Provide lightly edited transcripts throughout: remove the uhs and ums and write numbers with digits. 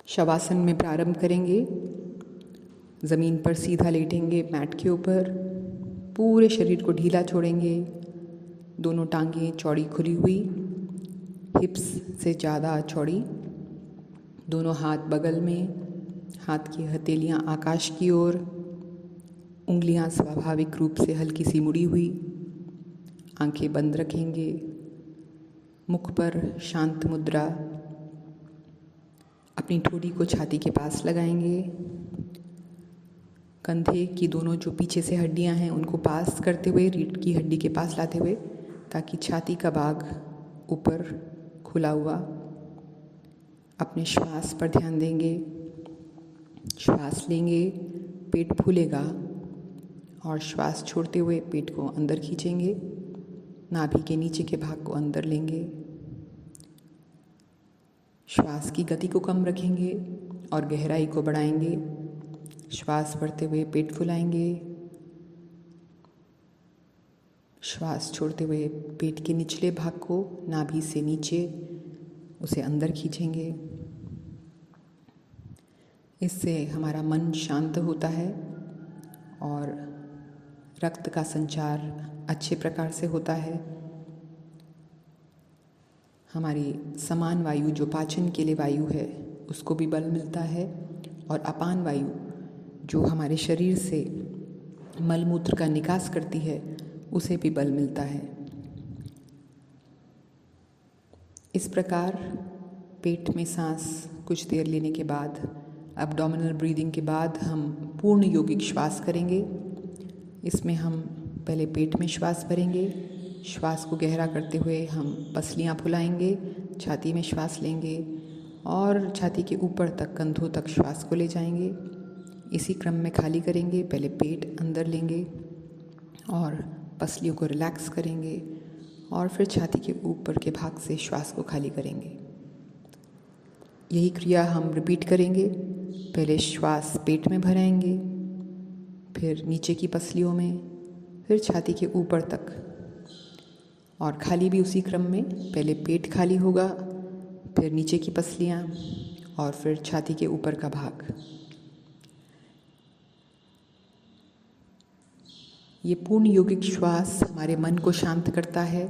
शवासन में प्रारंभ करेंगे। ज़मीन पर सीधा लेटेंगे मैट के ऊपर। पूरे शरीर को ढीला छोड़ेंगे। दोनों टांगें चौड़ी खुली हुई, हिप्स से ज़्यादा चौड़ी। दोनों हाथ बगल में, हाथ की हथेलियाँ आकाश की ओर, उंगलियां स्वाभाविक रूप से हल्की सी मुड़ी हुई। आंखें बंद रखेंगे। मुख पर शांत मुद्रा। अपनी ठोड़ी को छाती के पास लगाएंगे। कंधे की दोनों जो पीछे से हड्डियां हैं उनको पास करते हुए रीढ़ की हड्डी के पास लाते हुए, ताकि छाती का भाग ऊपर खुला हुआ। अपने श्वास पर ध्यान देंगे। श्वास लेंगे, पेट फूलेगा और श्वास छोड़ते हुए पेट को अंदर खींचेंगे। नाभि के नीचे के भाग को अंदर लेंगे। श्वास की गति को कम रखेंगे और गहराई को बढ़ाएंगे। श्वास भरते हुए पेट फुलाएंगे। श्वास छोड़ते हुए पेट के निचले भाग को नाभि से नीचे उसे अंदर खींचेंगे। इससे हमारा मन शांत होता है और रक्त का संचार अच्छे प्रकार से होता है। हमारी समान वायु जो पाचन के लिए वायु है उसको भी बल मिलता है, और अपान वायु जो हमारे शरीर से मलमूत्र का निकास करती है उसे भी बल मिलता है। इस प्रकार पेट में सांस कुछ देर लेने के बाद, एब्डोमिनल ब्रीदिंग के बाद हम पूर्ण यौगिक श्वास करेंगे। इसमें हम पहले पेट में श्वास भरेंगे। श्वास को गहरा करते हुए हम पसलियाँ फुलाएंगे, छाती में श्वास लेंगे और छाती के ऊपर तक कंधों तक श्वास को ले जाएंगे। इसी क्रम में खाली करेंगे। पहले पेट अंदर लेंगे और पसलियों को रिलैक्स करेंगे और फिर छाती के ऊपर के भाग से श्वास को खाली करेंगे। यही क्रिया हम रिपीट करेंगे। पहले श्वास पेट में भराएंगे, फिर नीचे की पसलियों में, फिर छाती के ऊपर तक, और खाली भी उसी क्रम में। पहले पेट खाली होगा, फिर नीचे की पसलियाँ और फिर छाती के ऊपर का भाग। ये पूर्ण यौगिक श्वास हमारे मन को शांत करता है,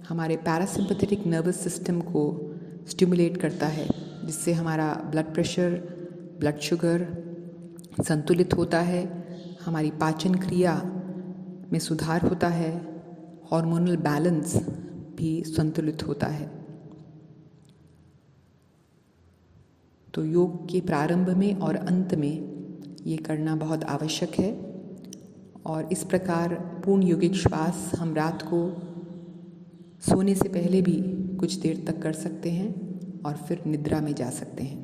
हमारे पैरासिम्पैथेटिक नर्वस सिस्टम को स्टिमुलेट करता है, जिससे हमारा ब्लड प्रेशर, ब्लड शुगर संतुलित होता है, हमारी पाचन क्रिया में सुधार होता है, हार्मोनल बैलेंस भी संतुलित होता है। तो योग के प्रारंभ में और अंत में ये करना बहुत आवश्यक है। और इस प्रकार पूर्ण यौगिक श्वास हम रात को सोने से पहले भी कुछ देर तक कर सकते हैं और फिर निद्रा में जा सकते हैं।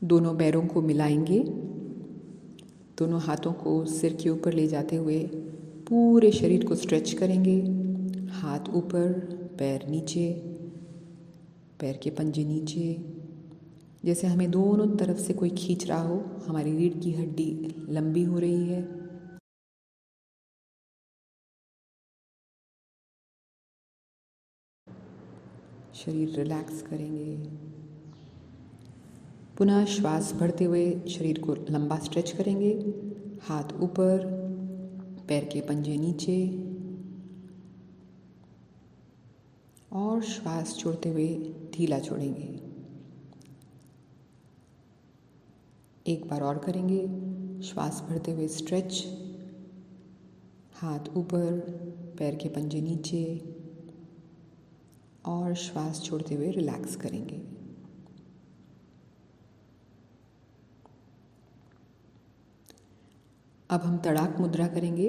दोनों पैरों को मिलाएंगे। दोनों हाथों को सिर के ऊपर ले जाते हुए पूरे शरीर को स्ट्रेच करेंगे। हाथ ऊपर, पैर नीचे, पैर के पंजे नीचे, जैसे हमें दोनों तरफ से कोई खींच रहा हो। हमारी रीढ़ की हड्डी लंबी हो रही है। शरीर रिलैक्स करेंगे। पुनः श्वास भरते हुए शरीर को लंबा स्ट्रेच करेंगे। हाथ ऊपर, पैर के पंजे नीचे, और श्वास छोड़ते हुए ढीला छोड़ेंगे। एक बार और करेंगे। श्वास भरते हुए स्ट्रेच, हाथ ऊपर, पैर के पंजे नीचे, और श्वास छोड़ते हुए रिलैक्स करेंगे। अब हम तड़ाक मुद्रा करेंगे।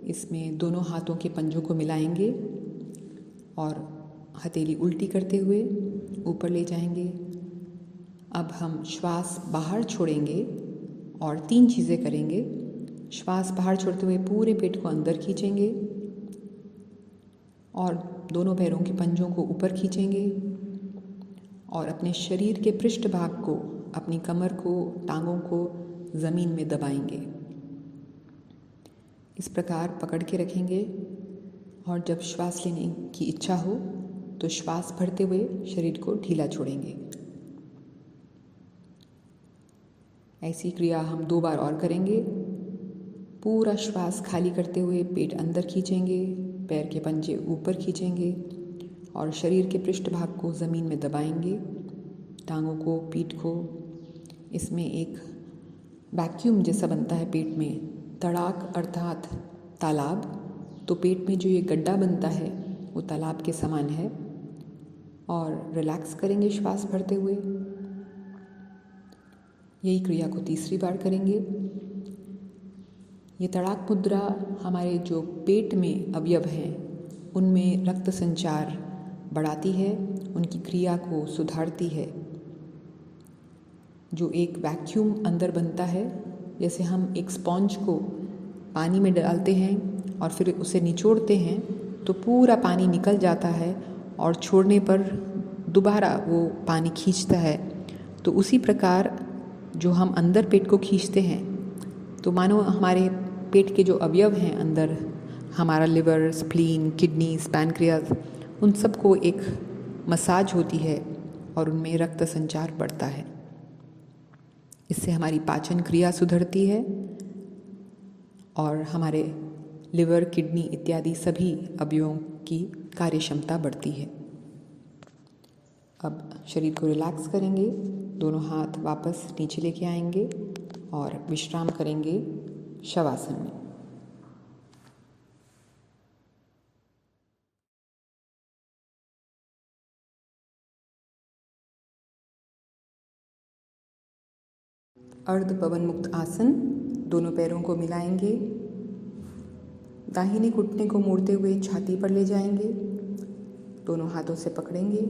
इसमें दोनों हाथों के पंजों को मिलाएंगे और हथेली उल्टी करते हुए ऊपर ले जाएंगे। अब हम श्वास बाहर छोड़ेंगे और 3 चीज़ें करेंगे। श्वास बाहर छोड़ते हुए पूरे पेट को अंदर खींचेंगे और दोनों पैरों के पंजों को ऊपर खींचेंगे और अपने शरीर के पृष्ठभाग को, अपनी कमर को, टांगों को ज़मीन में दबाएंगे। इस प्रकार पकड़ के रखेंगे और जब श्वास लेने की इच्छा हो तो श्वास भरते हुए शरीर को ढीला छोड़ेंगे। ऐसी क्रिया हम 2 बार और करेंगे। पूरा श्वास खाली करते हुए पेट अंदर खींचेंगे, पैर के पंजे ऊपर खींचेंगे और शरीर के पृष्ठभाग को ज़मीन में दबाएंगे, टांगों को, पीठ को। इसमें एक वैक्यूम जैसा बनता है पेट में, तड़ाक अर्थात तालाब। तो पेट में जो ये गड्ढा बनता है वो तालाब के समान है। और रिलैक्स करेंगे श्वास भरते हुए। यही क्रिया को 3री बार करेंगे। ये तड़ाक मुद्रा हमारे जो पेट में अवयव हैं उनमें रक्त संचार बढ़ाती है, उनकी क्रिया को सुधारती है। जो एक वैक्यूम अंदर बनता है, जैसे हम एक स्पॉन्ज को पानी में डालते हैं और फिर उसे निचोड़ते हैं तो पूरा पानी निकल जाता है और छोड़ने पर दोबारा वो पानी खींचता है। तो उसी प्रकार जो हम अंदर पेट को खींचते हैं, तो मानो हमारे पेट के जो अवयव हैं अंदर, हमारा लिवर, स्प्लीन, किडनीज, पैनक्रियाज, उन सबको एक मसाज होती है और उनमें रक्त संचार बढ़ता है। इससे हमारी पाचन क्रिया सुधरती है और हमारे लिवर, किडनी इत्यादि सभी अवयवों की कार्यक्षमता बढ़ती है। अब शरीर को रिलैक्स करेंगे, दोनों हाथ वापस नीचे लेके आएंगे और विश्राम करेंगे शवासन में। अर्ध पवन मुक्त आसन। दोनों पैरों को मिलाएंगे, दाहिने घुटने को मोड़ते हुए छाती पर ले जाएंगे, दोनों हाथों से पकड़ेंगे,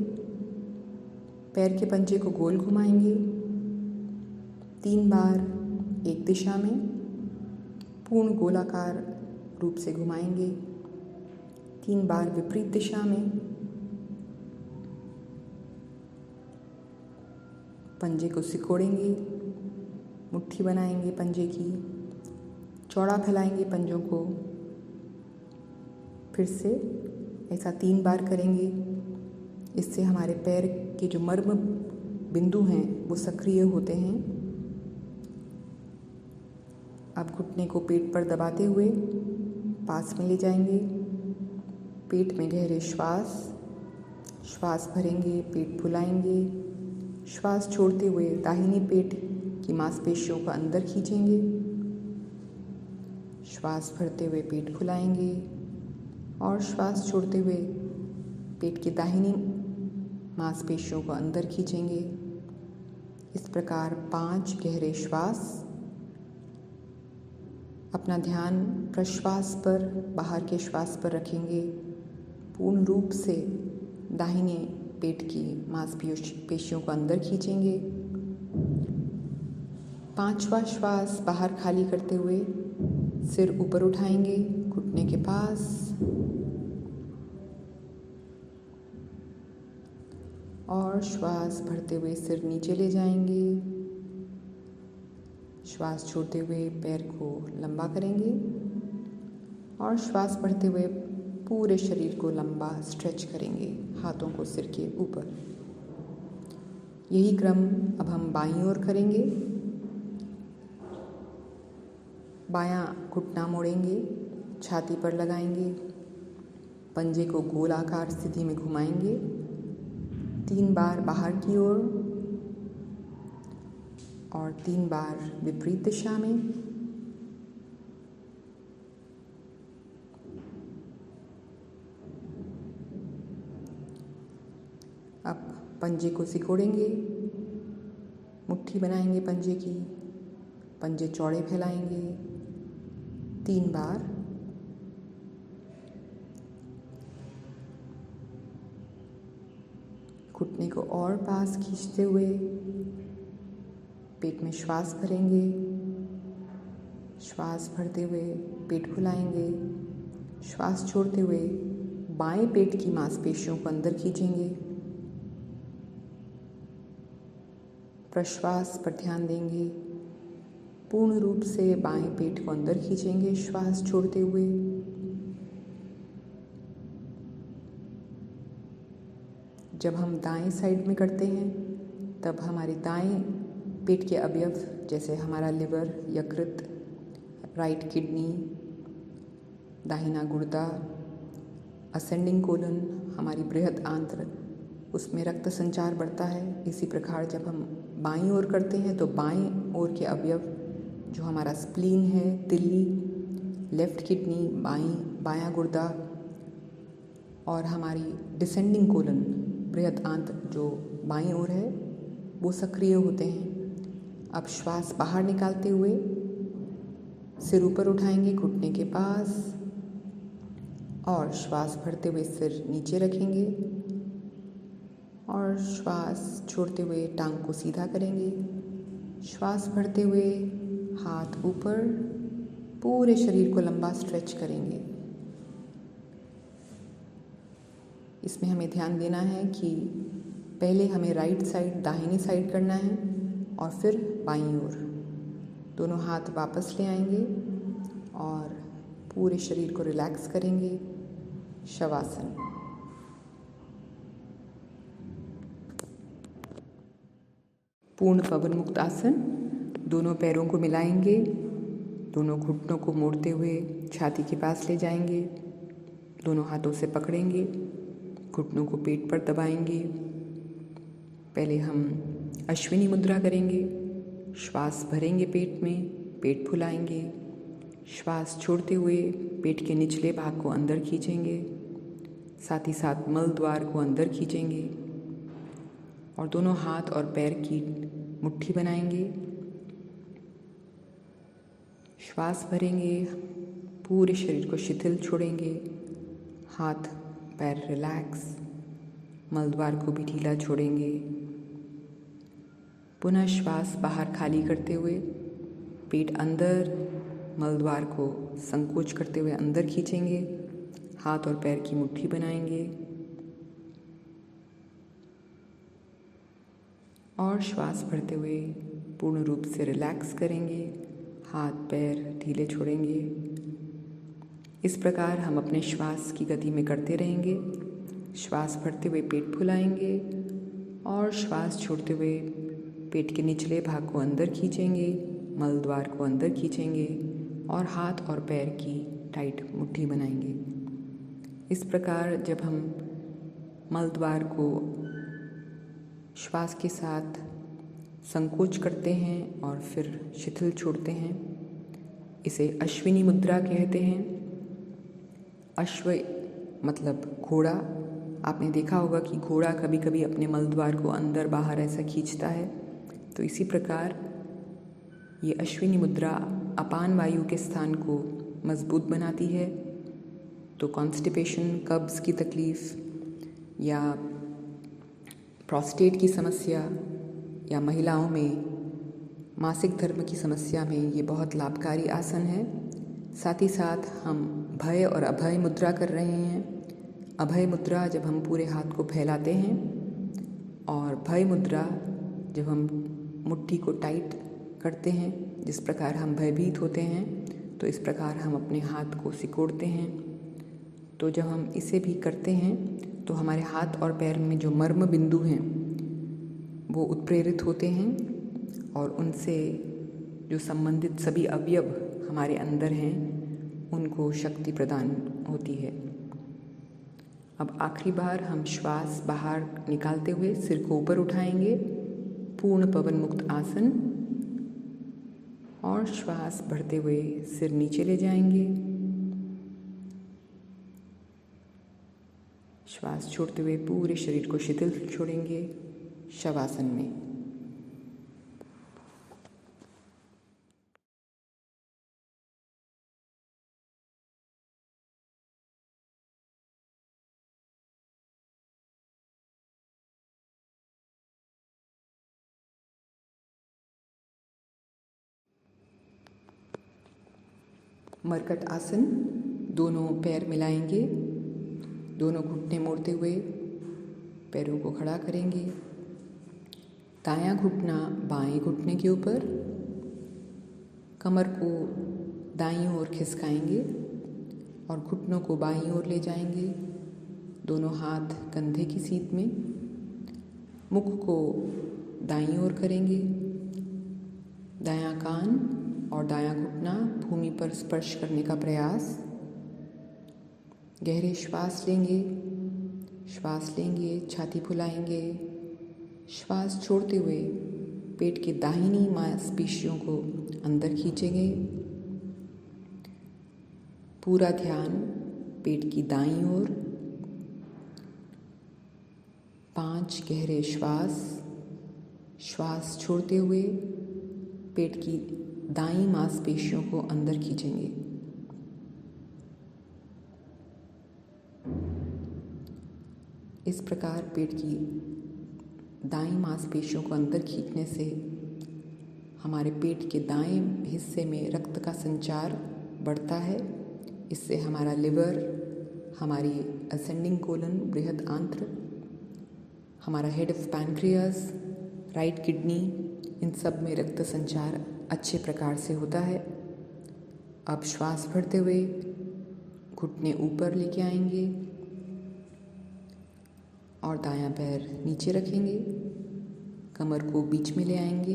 पैर के पंजे को गोल घुमाएंगे 3 बार एक दिशा में, पूर्ण गोलाकार रूप से घुमाएंगे 3 बार विपरीत दिशा में। पंजे को सिकोड़ेंगे, मुट्ठी बनाएंगे पंजे की, चौड़ा फैलाएंगे पंजों को। फिर से ऐसा 3 बार करेंगे। इससे हमारे पैर के जो मर्म बिंदु हैं वो सक्रिय होते हैं। अब घुटने को पेट पर दबाते हुए पास में ले जाएंगे। पेट में गहरे श्वास भरेंगे, पेट फुलाएंगे। श्वास छोड़ते हुए दाहिनी पेट की मांसपेशियों को अंदर खींचेंगे। श्वास भरते हुए पेट फुलाएंगे और श्वास छोड़ते हुए पेट की दाहिनी मांसपेशियों को अंदर खींचेंगे। इस प्रकार 5 गहरे श्वास। अपना ध्यान प्रश्वास पर, बाहर के श्वास पर रखेंगे। पूर्ण रूप से दाहिने पेट की मांसपेशियों को अंदर खींचेंगे। 5वां श्वास बाहर खाली करते हुए सिर ऊपर उठाएंगे घुटने के पास। और श्वास भरते हुए सिर नीचे ले जाएंगे। श्वास छोड़ते हुए पैर को लंबा करेंगे और श्वास भरते हुए पूरे शरीर को लंबा स्ट्रेच करेंगे, हाथों को सिर के ऊपर। यही क्रम अब हम बाईं ओर करेंगे। बायां घुटना मोड़ेंगे, छाती पर लगाएंगे, पंजे को गोलाकार स्थिति में घुमाएंगे 3 बार बाहर की ओर और 3 बार विपरीत दिशा में। अब पंजे को सिकोड़ेंगे, मुट्ठी बनाएंगे पंजे की, पंजे चौड़े फैलाएंगे 3 बार। घुटने को और पास खींचते हुए पेट में श्वास भरेंगे। श्वास भरते हुए पेट फुलाएंगे। श्वास छोड़ते हुए बाएं पेट की मांसपेशियों को अंदर खींचेंगे। प्रश्वास पर ध्यान देंगे। पूर्ण रूप से बाएं पेट को अंदर खींचेंगे श्वास छोड़ते हुए। जब हम दाएं साइड में करते हैं तब हमारे दाएं पेट के अवयव जैसे हमारा लिवर, यकृत, राइट किडनी, दाहिना गुर्दा, असेंडिंग कोलन, हमारी बृहद आंत्र, उसमें रक्त संचार बढ़ता है। इसी प्रकार जब हम बाईं ओर करते हैं तो बाएं ओर के अवयव जो हमारा स्प्लीन है, तिल्ली, लेफ्ट किडनी, बायां गुर्दा और हमारी डिसेंडिंग कोलन, बृहद आंत्र जो बाईं ओर है, वो सक्रिय होते हैं। अब श्वास बाहर निकालते हुए सिर ऊपर उठाएंगे घुटने के पास और श्वास भरते हुए सिर नीचे रखेंगे और श्वास छोड़ते हुए टांग को सीधा करेंगे। श्वास भरते हुए हाथ ऊपर, पूरे शरीर को लंबा स्ट्रेच करेंगे। इसमें हमें ध्यान देना है कि पहले हमें राइट साइड, दाहिनी साइड करना है और फिर बाईं ओर। दोनों हाथ वापस ले आएंगे और पूरे शरीर को रिलैक्स करेंगे। शवासन। पूर्ण पवन मुक्त आसन। दोनों पैरों को मिलाएंगे, दोनों घुटनों को मोड़ते हुए छाती के पास ले जाएंगे, दोनों हाथों से पकड़ेंगे, घुटनों को पेट पर दबाएंगे। पहले हम अश्विनी मुद्रा करेंगे। श्वास भरेंगे पेट में, पेट फुलाएंगे। श्वास छोड़ते हुए पेट के निचले भाग को अंदर खींचेंगे, साथ ही साथ मल द्वार को अंदर खींचेंगे और दोनों हाथ और पैर की मुट्ठी बनाएंगे। श्वास भरेंगे, पूरे शरीर को शिथिल छोड़ेंगे, हाथ पैर रिलैक्स, मल द्वार को भी ढीला छोड़ेंगे। पुनः श्वास बाहर खाली करते हुए पेट अंदर, मल द्वार को संकोच करते हुए अंदर खींचेंगे, हाथ और पैर की मुट्ठी बनाएंगे और श्वास भरते हुए पूर्ण रूप से रिलैक्स करेंगे, हाथ पैर ढीले छोड़ेंगे। इस प्रकार हम अपने श्वास की गति में करते रहेंगे। श्वास भरते हुए पेट फुलाएंगे और श्वास छोड़ते हुए पेट के निचले भाग को अंदर खींचेंगे, मल द्वार को अंदर खींचेंगे और हाथ और पैर की टाइट मुट्ठी बनाएंगे। इस प्रकार जब हम मल द्वार को श्वास के साथ संकोच करते हैं और फिर शिथिल छोड़ते हैं, इसे अश्विनी मुद्रा कहते हैं। अश्व मतलब घोड़ा। आपने देखा होगा कि घोड़ा कभी कभी अपने मल द्वार को अंदर बाहर ऐसा खींचता है। तो इसी प्रकार ये अश्विनी मुद्रा अपान वायु के स्थान को मजबूत बनाती है। तो कॉन्स्टिपेशन, कब्ज़ की तकलीफ़ या प्रोस्टेट की समस्या या महिलाओं में मासिक धर्म की समस्या में ये बहुत लाभकारी आसन है। साथ ही साथ हम भय और अभय मुद्रा कर रहे हैं। अभय मुद्रा जब हम पूरे हाथ को फैलाते हैं और भय मुद्रा जब हम मुट्ठी को टाइट करते हैं, जिस प्रकार हम भयभीत होते हैं तो इस प्रकार हम अपने हाथ को सिकोड़ते हैं। तो जब हम इसे भी करते हैं तो हमारे हाथ और पैर में जो मर्म बिंदु हैं वो उत्प्रेरित होते हैं और उनसे जो संबंधित सभी अवयव हमारे अंदर हैं उनको शक्ति प्रदान होती है। अब आखिरी बार हम श्वास बाहर निकालते हुए सिर को ऊपर उठाएंगे, पूर्ण पवन मुक्त आसन, और श्वास भरते हुए सिर नीचे ले जाएंगे। श्वास छोड़ते हुए पूरे शरीर को शिथिल छोड़ेंगे शवासन में। मरकट आसन। दोनों पैर मिलाएंगे, दोनों घुटने मोड़ते हुए पैरों को खड़ा करेंगे। दायां घुटना बाएं घुटने के ऊपर, कमर को दाईं ओर खिसकाएंगे और घुटनों को बाईं ओर ले जाएंगे। दोनों हाथ कंधे की सीध में, मुख को दाईं ओर करेंगे। दायां कान और दायां घुटना भूमि पर स्पर्श करने का प्रयास। गहरे श्वास लेंगे, छाती फुलाएंगे। श्वास छोड़ते हुए पेट के दाहिनी मांसपेशियों को अंदर खींचेंगे। पूरा ध्यान पेट की दाईं ओर। 5 गहरे श्वास छोड़ते हुए पेट की दाईं मांसपेशियों को अंदर खींचेंगे। इस प्रकार पेट की दाईं मांसपेशियों को अंदर खींचने से हमारे पेट के दाएं हिस्से में रक्त का संचार बढ़ता है। इससे हमारा लिवर, हमारी असेंडिंग कोलन बृहद आंत्र, हमारा head of pancreas, right kidney, इन सब में रक्त संचार अच्छे प्रकार से होता है। अब श्वास भरते हुए घुटने ऊपर लेके आएंगे और दायां पैर नीचे रखेंगे, कमर को बीच में ले आएंगे।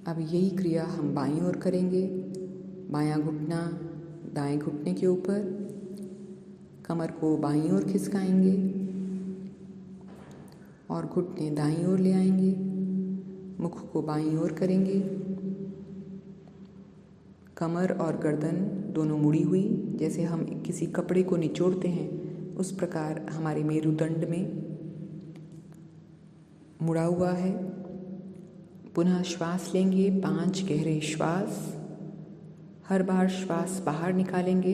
अब यही क्रिया हम बाईं ओर करेंगे। बायां घुटना दाएं घुटने के ऊपर, कमर को बाईं ओर खिसकाएंगे और घुटने दाईं ओर ले आएंगे। मुख को बाईं ओर करेंगे। कमर और गर्दन दोनों मुड़ी हुई, जैसे हम किसी कपड़े को निचोड़ते हैं उस प्रकार हमारे मेरुदंड में मुड़ा हुआ है। पुनः श्वास लेंगे, 5 गहरे श्वास। हर बार श्वास बाहर निकालेंगे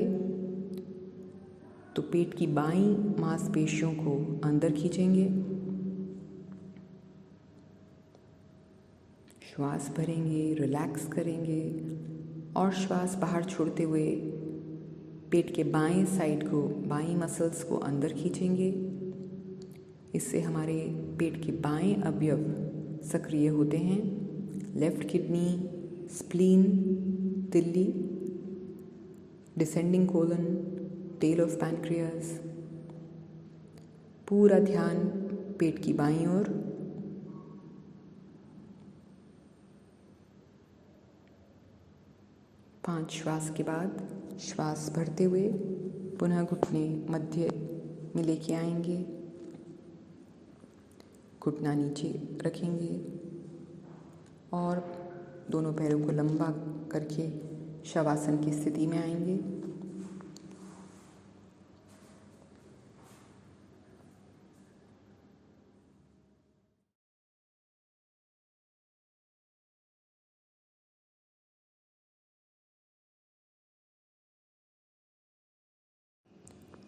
तो पेट की बाईं मांसपेशियों को अंदर खींचेंगे। श्वास भरेंगे, रिलैक्स करेंगे और श्वास बाहर छोड़ते हुए पेट के बाएं साइड को, बाईं मसल्स को अंदर खींचेंगे। इससे हमारे पेट के बाएं अवयव सक्रिय होते हैं। लेफ्ट किडनी, स्प्लीन, तिल्ली, descending colon, tail of pancreas. पूरा ध्यान पेट की बाईं ओर। पांच श्वास के बाद श्वास भरते हुए पुनः घुटने मध्य में लेके आएंगे, घुटना नीचे रखेंगे और दोनों पैरों को लंबा करके शवासन की स्थिति में आएंगे।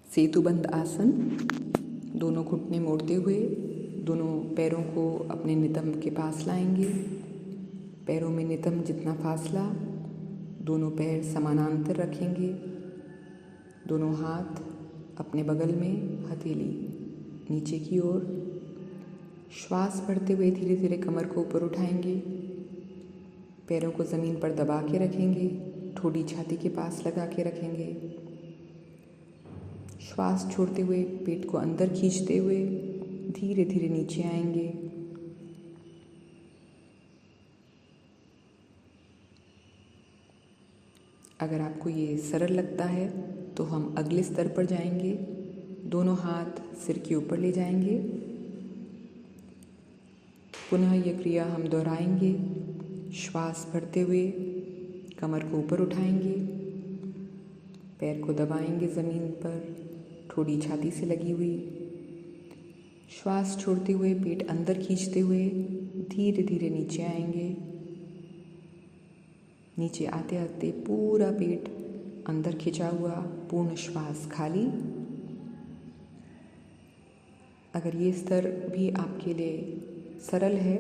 सेतुबंद आसन। दोनों घुटने मोड़ते हुए दोनों पैरों को अपने नितंब के पास लाएंगे। पैरों में नितंब जितना फासला, दोनों पैर समानांतर रखेंगे। दोनों हाथ अपने बगल में, हथेली नीचे की ओर। श्वास भरते हुए धीरे धीरे कमर को ऊपर उठाएंगे। पैरों को ज़मीन पर दबा के रखेंगे, ठोडी छाती के पास लगा के रखेंगे। श्वास छोड़ते हुए पेट को अंदर खींचते हुए धीरे धीरे नीचे आएंगे। अगर आपको ये सरल लगता है तो हम अगले स्तर पर जाएंगे। दोनों हाथ सिर के ऊपर ले जाएंगे। पुनः यह क्रिया हम दोहराएंगे। श्वास भरते हुए कमर को ऊपर उठाएंगे, पैर को दबाएंगे ज़मीन पर, ठोडी छाती से लगी हुई। श्वास छोड़ते हुए पेट अंदर खींचते हुए धीरे धीरे नीचे आएंगे। नीचे आते आते पूरा पेट अंदर खिंचा हुआ, पूर्ण श्वास खाली। अगर ये स्तर भी आपके लिए सरल है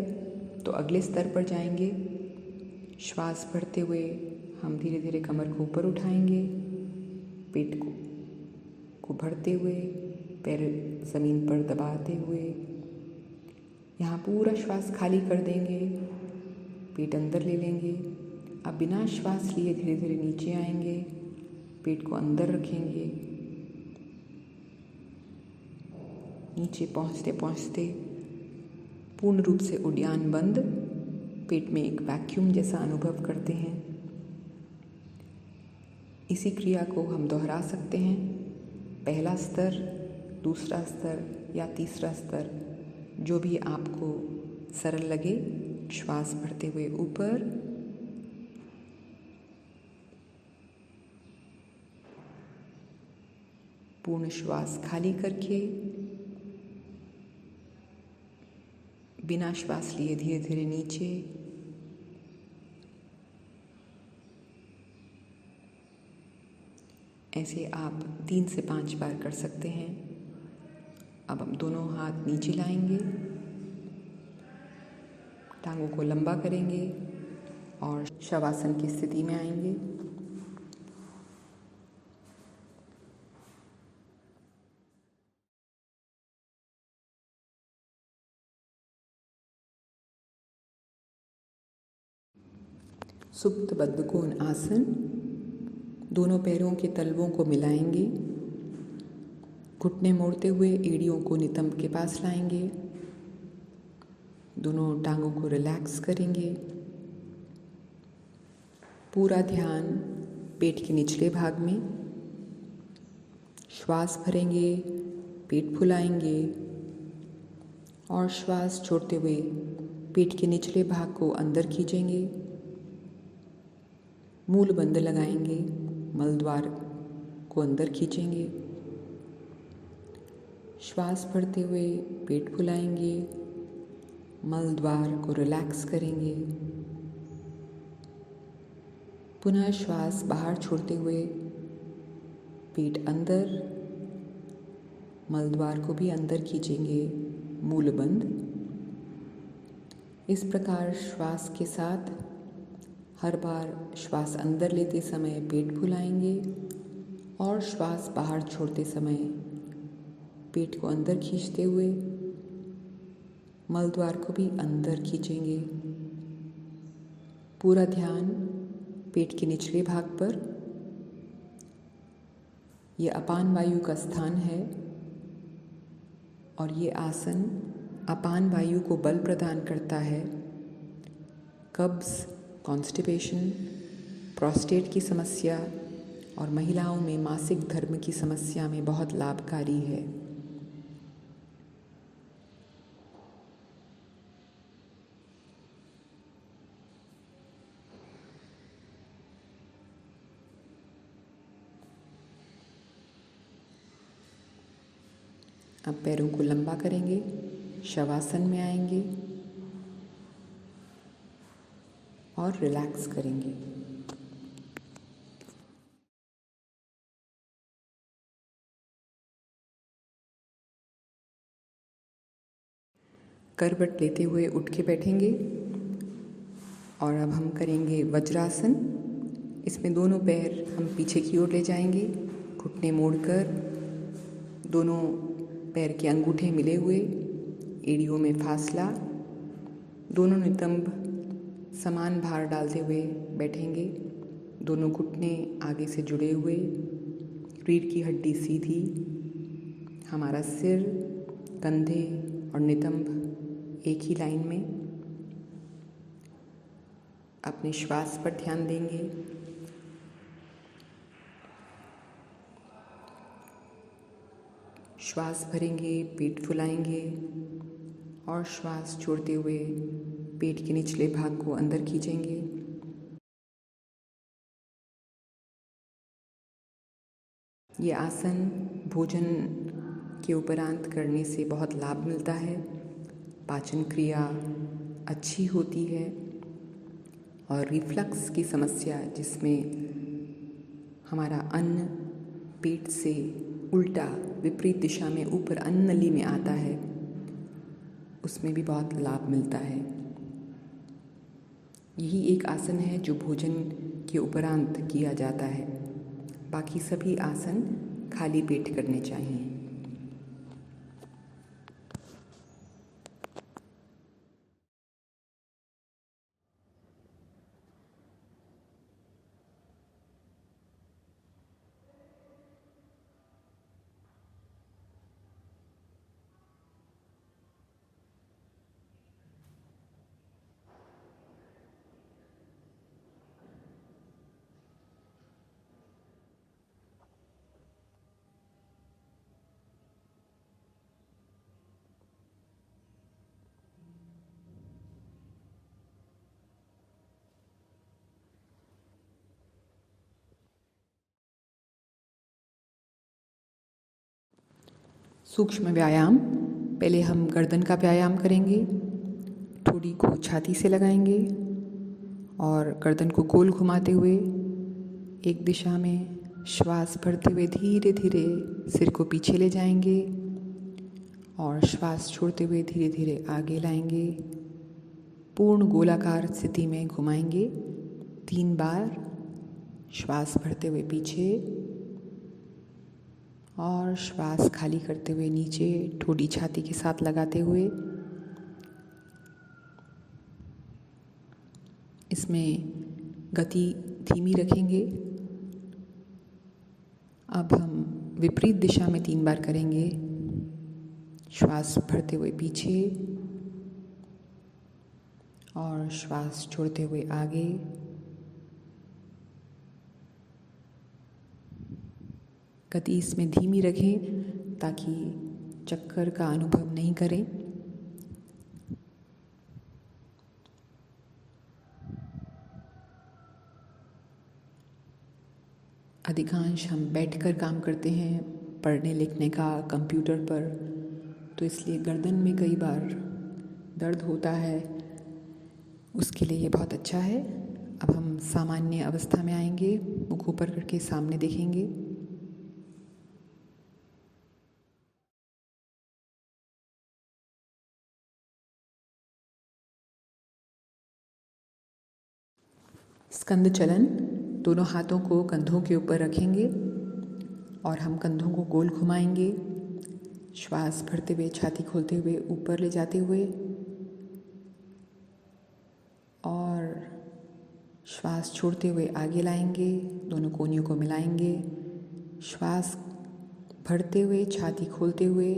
तो अगले स्तर पर जाएंगे। श्वास भरते हुए हम धीरे धीरे कमर को ऊपर उठाएंगे, पेट को भरते हुए, पैर ज़मीन पर दबाते हुए यहाँ पूरा श्वास खाली कर देंगे, पेट अंदर ले लेंगे। अब बिना श्वास लिए धीरे धीरे नीचे आएंगे, पेट को अंदर रखेंगे। नीचे पहुँचते पहुँचते पूर्ण रूप से उड्डान बंद, पेट में एक वैक्यूम जैसा अनुभव करते हैं। इसी क्रिया को हम दोहरा सकते हैं। पहला स्तर, दूसरा स्तर या तीसरा स्तर, जो भी आपको सरल लगे। श्वास भरते हुए ऊपर, पूर्ण श्वास खाली करके बिना श्वास लिए धीरे धीरे नीचे। ऐसे आप 3 से 5 बार कर सकते हैं। अब हम दोनों हाथ नीचे लाएंगे, टांगों को लंबा करेंगे और शवासन की स्थिति में आएंगे। सुप्त बद्ध कोण आसन। दोनों पैरों के तलवों को मिलाएंगे, घुटने मोड़ते हुए एड़ियों को नितंब के पास लाएंगे। दोनों टांगों को रिलैक्स करेंगे। पूरा ध्यान पेट के निचले भाग में। श्वास भरेंगे, पेट फुलाएंगे और श्वास छोड़ते हुए पेट के निचले भाग को अंदर खींचेंगे। मूल बंद लगाएंगे, मलद्वार को अंदर खींचेंगे। श्वास भरते हुए पेट फुलाएंगे, मलद्वार को रिलैक्स करेंगे। पुनः श्वास बाहर छोड़ते हुए पेट अंदर, मलद्वार को भी अंदर खींचेंगे, मूल बंद। इस प्रकार श्वास के साथ हर बार श्वास अंदर लेते समय पेट फुलाएंगे और श्वास बाहर छोड़ते समय पेट को अंदर खींचते हुए मलद्वार को भी अंदर खींचेंगे। पूरा ध्यान पेट के निचले भाग पर। यह अपान वायु का स्थान है और ये आसन अपान वायु को बल प्रदान करता है। कब्ज, कॉन्स्टिपेशन, प्रोस्टेट की समस्या और महिलाओं में मासिक धर्म की समस्या में बहुत लाभकारी है। अब पैरों को लंबा करेंगे, शवासन में आएंगे और रिलैक्स करेंगे। करवट लेते हुए उठ के बैठेंगे और अब हम करेंगे वज्रासन। इसमें दोनों पैर हम पीछे की ओर ले जाएंगे, घुटने मोड़कर दोनों पैर के अंगूठे मिले हुए, एड़ियों में फासला, दोनों नितंब समान भार डालते हुए बैठेंगे। दोनों घुटने आगे से जुड़े हुए, रीढ़ की हड्डी सीधी, हमारा सिर, कंधे और नितंब एक ही लाइन में। अपने श्वास पर ध्यान देंगे। श्वास भरेंगे, पेट फुलाएंगे और श्वास छोड़ते हुए पेट के निचले भाग को अंदर खींचेंगे। ये आसन भोजन के उपरांत करने से बहुत लाभ मिलता है। पाचन क्रिया अच्छी होती है और रिफ्लक्स की समस्या, जिसमें हमारा अन्न पेट से उल्टा विपरीत दिशा में ऊपर अन्न नली में आता है, उसमें भी बहुत लाभ मिलता है। यही एक आसन है जो भोजन के उपरांत किया जाता है। बाकी सभी आसन खाली पेट करने चाहिए। सूक्ष्म व्यायाम। पहले हम गर्दन का व्यायाम करेंगे। ठोड़ी को छाती से लगाएंगे और गर्दन को गोल घुमाते हुए एक दिशा में श्वास भरते हुए धीरे धीरे सिर को पीछे ले जाएंगे और श्वास छोड़ते हुए धीरे धीरे आगे लाएंगे। पूर्ण गोलाकार स्थिति में घुमाएंगे 3 बार। श्वास भरते हुए पीछे और श्वास खाली करते हुए नीचे, ठोड़ी छाती के साथ लगाते हुए। इसमें गति धीमी रखेंगे। अब हम विपरीत दिशा में 3 बार करेंगे। श्वास भरते हुए पीछे और श्वास छोड़ते हुए आगे। गति इसमें धीमी रखें ताकि चक्कर का अनुभव नहीं करें। अधिकांश हम बैठकर काम करते हैं, पढ़ने लिखने का, कंप्यूटर पर, तो इसलिए गर्दन में कई बार दर्द होता है। उसके लिए ये बहुत अच्छा है। अब हम सामान्य अवस्था में आएंगे। मुख ऊपर करके सामने देखेंगे। स्कंद चलन। दोनों हाथों को कंधों के ऊपर रखेंगे और हम कंधों को गोल घुमाएंगे। श्वास भरते हुए छाती खोलते हुए ऊपर ले जाते हुए और श्वास छोड़ते हुए आगे लाएंगे। दोनों कोहनियों को मिलाएंगे। श्वास भरते हुए छाती खोलते हुए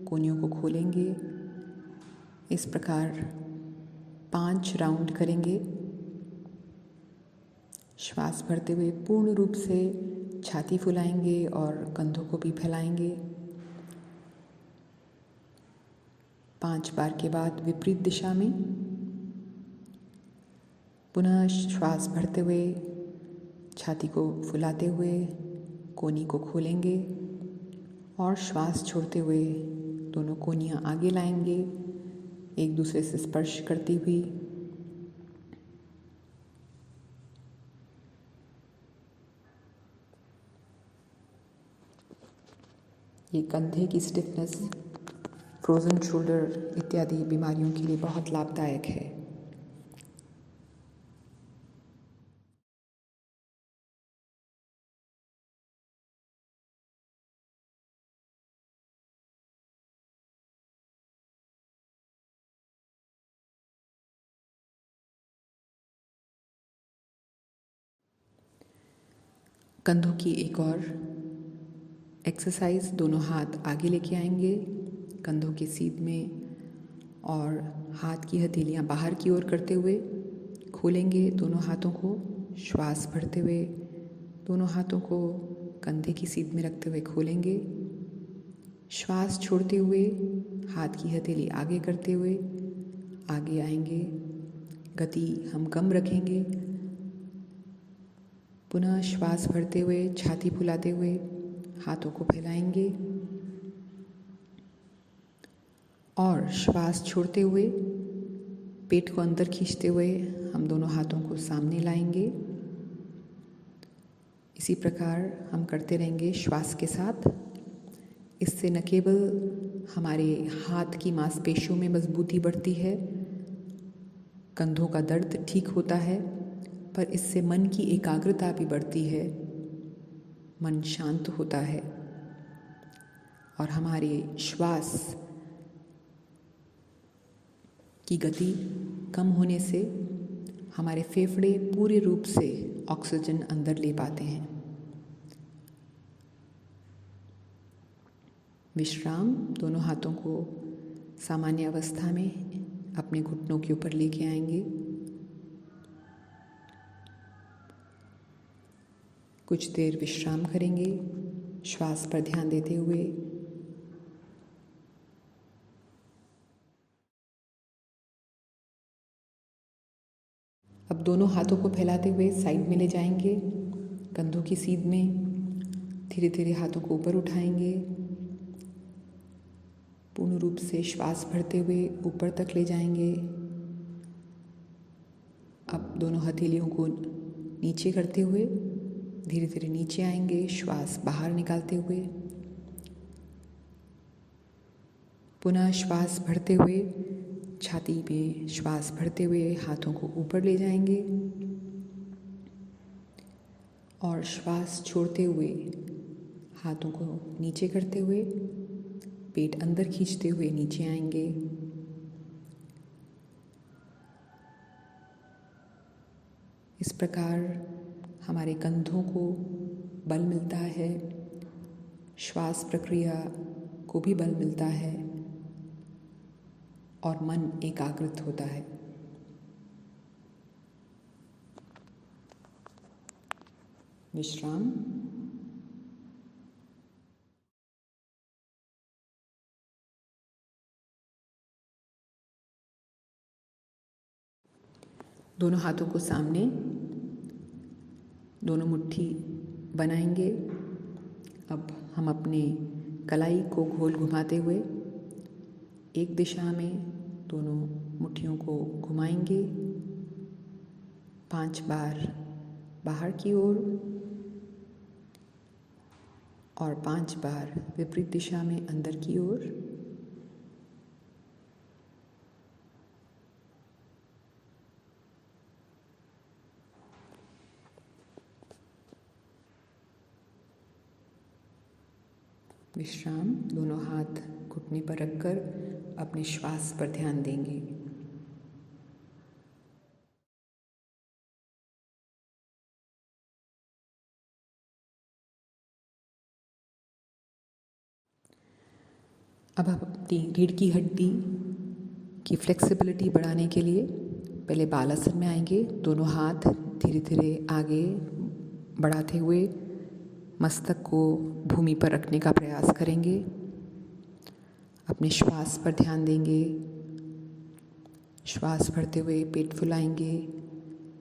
कोहनियों को खोलेंगे। इस प्रकार 5 राउंड करेंगे। श्वास भरते हुए पूर्ण रूप से छाती फुलाएंगे और कंधों को भी फैलाएंगे। 5 बार के बाद विपरीत दिशा में पुनः श्वास भरते हुए छाती को फुलाते हुए कोहनी को खोलेंगे और श्वास छोड़ते हुए दोनों कोहनियाँ आगे लाएंगे, एक दूसरे से स्पर्श करती हुई। ये कंधे की स्टिफनेस, फ्रोज़न शोल्डर इत्यादि बीमारियों के लिए बहुत लाभदायक है। कंधों की एक और एक्सरसाइज। दोनों हाथ आगे लेके आएंगे कंधों के सीध में और हाथ की हथेलियाँ बाहर की ओर करते हुए खोलेंगे दोनों हाथों को। श्वास भरते हुए दोनों हाथों को कंधे की सीध में रखते हुए खोलेंगे। श्वास छोड़ते हुए हाथ की हथेली आगे करते हुए आगे आएंगे। गति हम कम रखेंगे। पुनः श्वास भरते हुए छाती फुलाते हुए हाथों को फैलाएंगे और श्वास छोड़ते हुए पेट को अंदर खींचते हुए हम दोनों हाथों को सामने लाएंगे। इसी प्रकार हम करते रहेंगे श्वास के साथ। इससे न केवल हमारे हाथ की मांसपेशियों में मजबूती बढ़ती है, कंधों का दर्द ठीक होता है, पर इससे मन की एकाग्रता भी बढ़ती है। मन शांत होता है और हमारे श्वास की गति कम होने से हमारे फेफड़े पूरे रूप से ऑक्सीजन अंदर ले पाते हैं। विश्राम। दोनों हाथों को सामान्य अवस्था में अपने घुटनों के ऊपर लेके आएंगे। कुछ देर विश्राम करेंगे श्वास पर ध्यान देते हुए। अब दोनों हाथों को फैलाते हुए साइड में ले जाएंगे कंधों की सीध में। धीरे धीरे हाथों को ऊपर उठाएंगे पूर्ण रूप से श्वास भरते हुए ऊपर तक ले जाएंगे। अब दोनों हथेलियों को नीचे करते हुए धीरे धीरे नीचे आएंगे, श्वास बाहर निकालते हुए। पुनः श्वास भरते हुए छाती में श्वास भरते हुए हाथों को ऊपर ले जाएंगे और श्वास छोड़ते हुए हाथों को नीचे करते हुए पेट अंदर खींचते हुए नीचे आएंगे। इस प्रकार हमारे कंधों को बल मिलता है, श्वास प्रक्रिया को भी बल मिलता है और मन एकाग्रित होता है। विश्राम। दोनों हाथों को सामने, दोनों मुट्ठी बनाएंगे। अब हम अपने कलाई को गोल घुमाते हुए एक दिशा में दोनों मुट्ठियों को घुमाएंगे 5 बार बाहर की ओर और 5 बार विपरीत दिशा में अंदर की ओर। विश्राम। दोनों हाथ घुटने पर रखकर अपने श्वास पर ध्यान देंगे। अब हम अपनी रीढ़ की हड्डी की फ्लेक्सिबिलिटी बढ़ाने के लिए पहले बालासन में आएंगे। दोनों हाथ धीरे धीरे आगे बढ़ाते हुए मस्तक को भूमि पर रखने का प्रयास करेंगे। अपने श्वास पर ध्यान देंगे। श्वास भरते हुए पेट फुलाएंगे,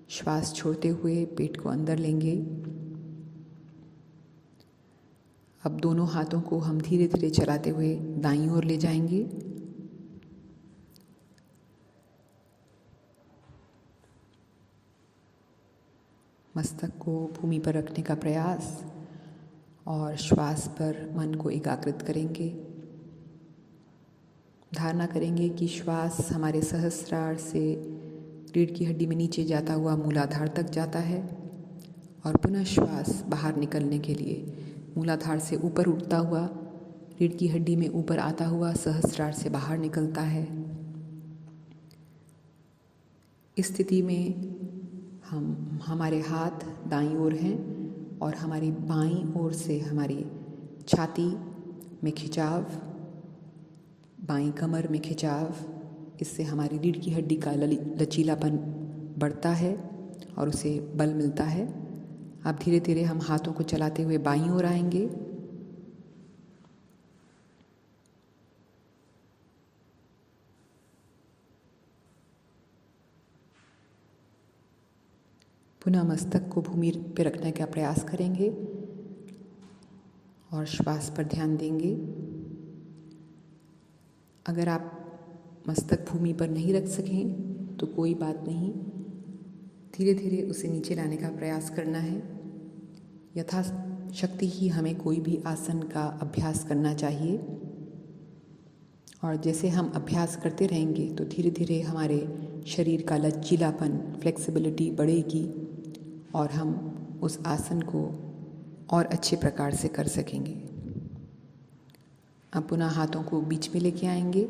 श्वास छोड़ते हुए पेट को अंदर लेंगे। अब दोनों हाथों को हम धीरे धीरे चलाते हुए दाईं ओर ले जाएंगे। मस्तक को भूमि पर रखने का प्रयास और श्वास पर मन को एकाग्रित करेंगे। धारणा करेंगे कि श्वास हमारे सहस्रार से रीढ़ की हड्डी में नीचे जाता हुआ मूलाधार तक जाता है और पुनः श्वास बाहर निकलने के लिए मूलाधार से ऊपर उठता हुआ रीढ़ की हड्डी में ऊपर आता हुआ सहस्रार से बाहर निकलता है। इस स्थिति में हमारे हाथ दाईं ओर हैं और हमारी बाईं ओर से हमारी छाती में खिंचाव, बाईं कमर में खिंचाव, इससे हमारी रीढ़ की हड्डी का लचीलापन बढ़ता है और उसे बल मिलता है। अब धीरे धीरे हम हाथों को चलाते हुए बाईं ओर आएंगे। पुनः मस्तक को भूमि पर रखने का प्रयास करेंगे और श्वास पर ध्यान देंगे। अगर आप मस्तक भूमि पर नहीं रख सकें तो कोई बात नहीं, धीरे धीरे उसे नीचे लाने का प्रयास करना है। यथाशक्ति ही हमें कोई भी आसन का अभ्यास करना चाहिए और जैसे हम अभ्यास करते रहेंगे तो धीरे धीरे हमारे शरीर का लचीलापन, फ्लेक्सिबिलिटी बढ़ेगी और हम उस आसन को और अच्छे प्रकार से कर सकेंगे। अब पुनः हाथों को बीच में लेके आएंगे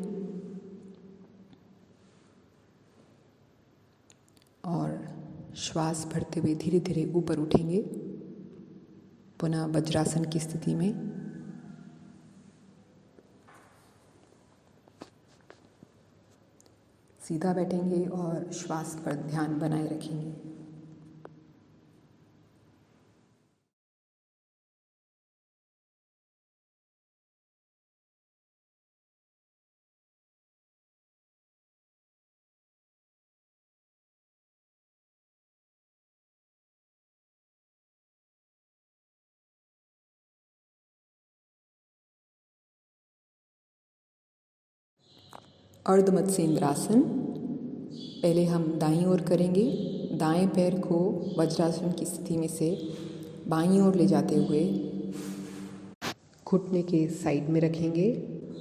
और श्वास भरते हुए धीरे धीरे ऊपर उठेंगे। पुनः वज्रासन की स्थिति में सीधा बैठेंगे और श्वास पर ध्यान बनाए रखेंगे। अर्ध मत्स्येंद्रासन। पहले हम दाईं ओर करेंगे। दाएं पैर को वज्रासन की स्थिति में से बाईं ओर ले जाते हुए घुटने के साइड में रखेंगे।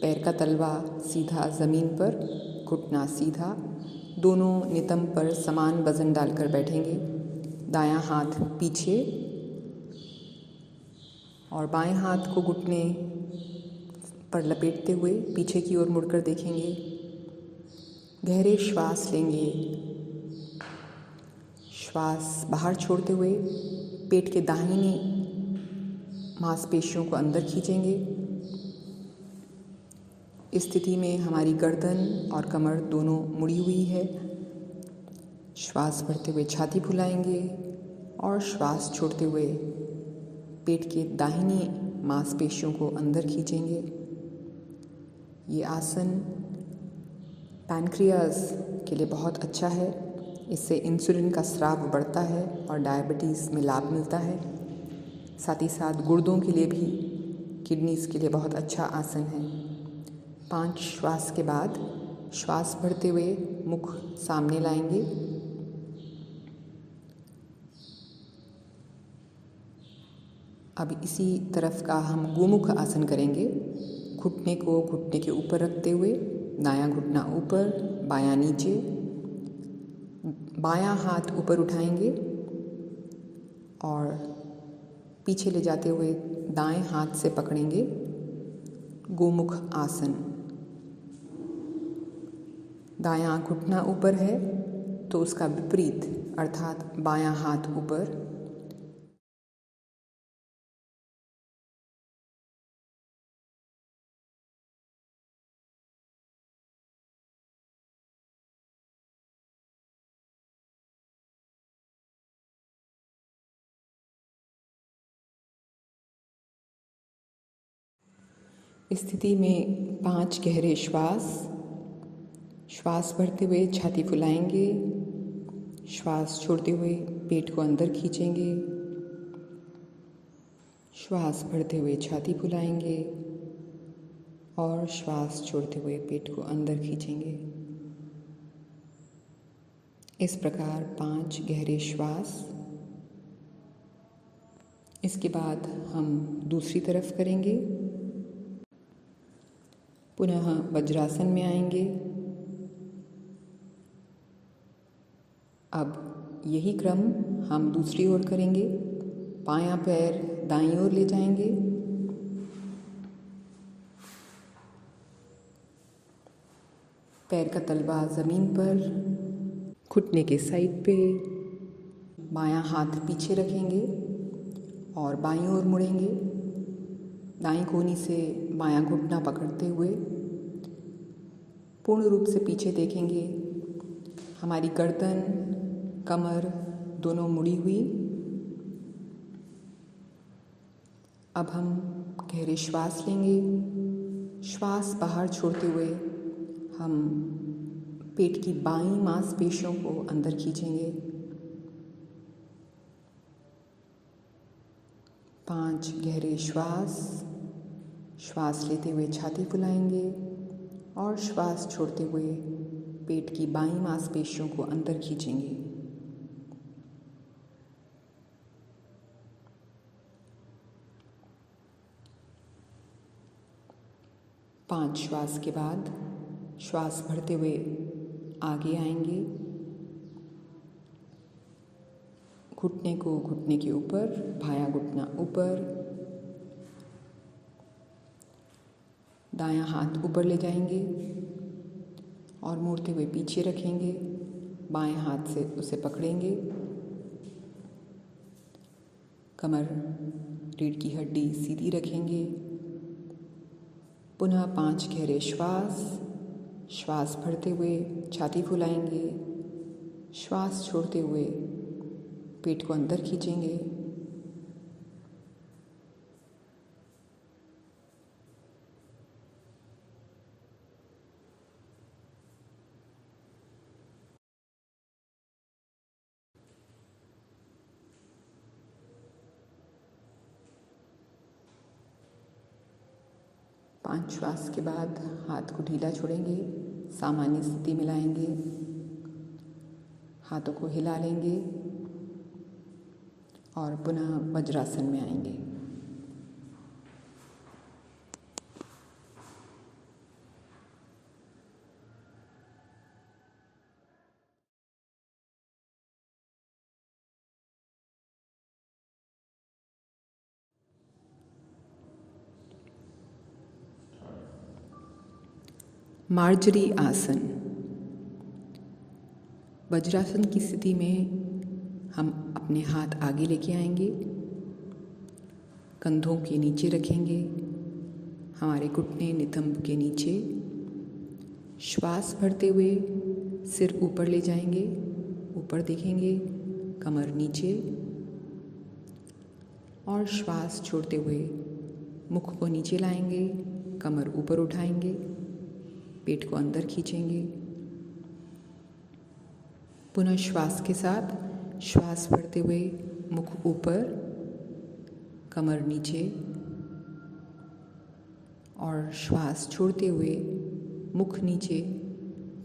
पैर का तलवा सीधा ज़मीन पर, घुटना सीधा, दोनों नितंब पर समान वज़न डालकर बैठेंगे। दायां हाथ पीछे और बाएं हाथ को घुटने पर लपेटते हुए पीछे की ओर मुड़कर देखेंगे। गहरे श्वास लेंगे। श्वास बाहर छोड़ते हुए पेट के दाहिनी मांसपेशियों को अंदर खींचेंगे। इस स्थिति में हमारी गर्दन और कमर दोनों मुड़ी हुई है। श्वास भरते हुए छाती फुलाएंगे और श्वास छोड़ते हुए पेट के दाहिनी मांसपेशियों को अंदर खींचेंगे। ये आसन पैनक्रियाज के लिए बहुत अच्छा है। इससे इंसुलिन का स्राव बढ़ता है और डायबिटीज़ में लाभ मिलता है। साथ ही साथ गुर्दों के लिए भी, किडनीज़ के लिए बहुत अच्छा आसन है। 5 श्वास के बाद श्वास भरते हुए मुख सामने लाएंगे। अब इसी तरफ का हम गोमुख आसन करेंगे। घुटने को घुटने के ऊपर रखते हुए दायां घुटना ऊपर, बायां नीचे, बायां हाथ ऊपर उठाएंगे और पीछे ले जाते हुए दाएं हाथ से पकड़ेंगे। गोमुख आसन। दायां घुटना ऊपर है तो उसका विपरीत अर्थात बायां हाथ ऊपर। इस स्थिति में 5 गहरे श्वास। श्वास भरते हुए छाती फुलाएंगे। श्वास छोड़ते हुए पेट को अंदर खींचेंगे। श्वास भरते हुए छाती फुलाएंगे और श्वास छोड़ते हुए पेट को अंदर खींचेंगे। इस प्रकार 5 गहरे श्वास। इसके बाद हम दूसरी तरफ करेंगे। पुनः वज्रासन में आएंगे। अब यही क्रम हम दूसरी ओर करेंगे। बायां पैर दाईं ओर ले जाएंगे। पैर का तलवा ज़मीन पर, घुटने के साइड पे, बायां हाथ पीछे रखेंगे और बाईं ओर मुड़ेंगे। दाईं कोहनी से बायां घुटना पकड़ते हुए पूर्ण रूप से पीछे देखेंगे। हमारी गर्दन, कमर दोनों मुड़ी हुई। अब हम गहरे श्वास लेंगे। श्वास बाहर छोड़ते हुए हम पेट की बाईं मांसपेशियों को अंदर खींचेंगे। 5 गहरे श्वास। श्वास लेते हुए छाती फुलाएंगे और श्वास छोड़ते हुए पेट की बाईं मांसपेशियों को अंदर खींचेंगे। 5 श्वास के बाद श्वास भरते हुए आगे आएंगे। घुटने को घुटने के ऊपर, बायां घुटना ऊपर, दायां हाथ ऊपर ले जाएंगे और मोड़ते हुए पीछे रखेंगे। बाएं हाथ से उसे पकड़ेंगे। कमर, रीढ़ की हड्डी सीधी रखेंगे। पुनः 5 गहरे श्वास। श्वास भरते हुए छाती फुलाएंगे। श्वास छोड़ते हुए पेट को अंदर खींचेंगे। पाँच श्वास के बाद हाथ को ढीला छोड़ेंगे। सामान्य स्थिति में लाएंगे। हाथों को हिला लेंगे और पुनः वज्रासन में आएंगे। मार्जरी आसन। वज्रासन की स्थिति में हम अपने हाथ आगे लेके आएंगे, कंधों के नीचे रखेंगे, हमारे घुटने नितंब के नीचे। श्वास भरते हुए सिर ऊपर ले जाएंगे, ऊपर देखेंगे, कमर नीचे। और श्वास छोड़ते हुए मुख को नीचे लाएंगे, कमर ऊपर उठाएंगे, पेट को अंदर खींचेंगे। पुनः श्वास के साथ श्वास भरते हुए मुख ऊपर, कमर नीचे। और श्वास छोड़ते हुए मुख नीचे,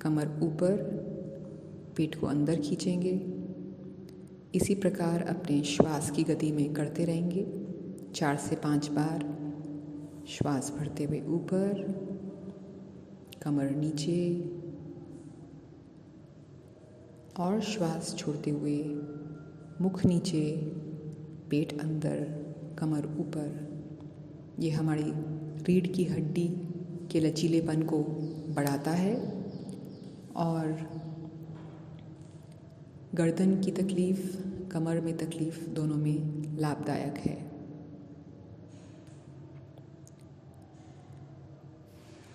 कमर ऊपर, पेट को अंदर खींचेंगे। इसी प्रकार अपने श्वास की गति में करते रहेंगे 4 से 5 बार। श्वास भरते हुए ऊपर, कमर नीचे, और श्वास छोड़ते हुए मुख नीचे, पेट अंदर, कमर ऊपर। ये हमारी रीढ़ की हड्डी के लचीलेपन को बढ़ाता है और गर्दन की तकलीफ़, कमर में तकलीफ़ दोनों में लाभदायक है।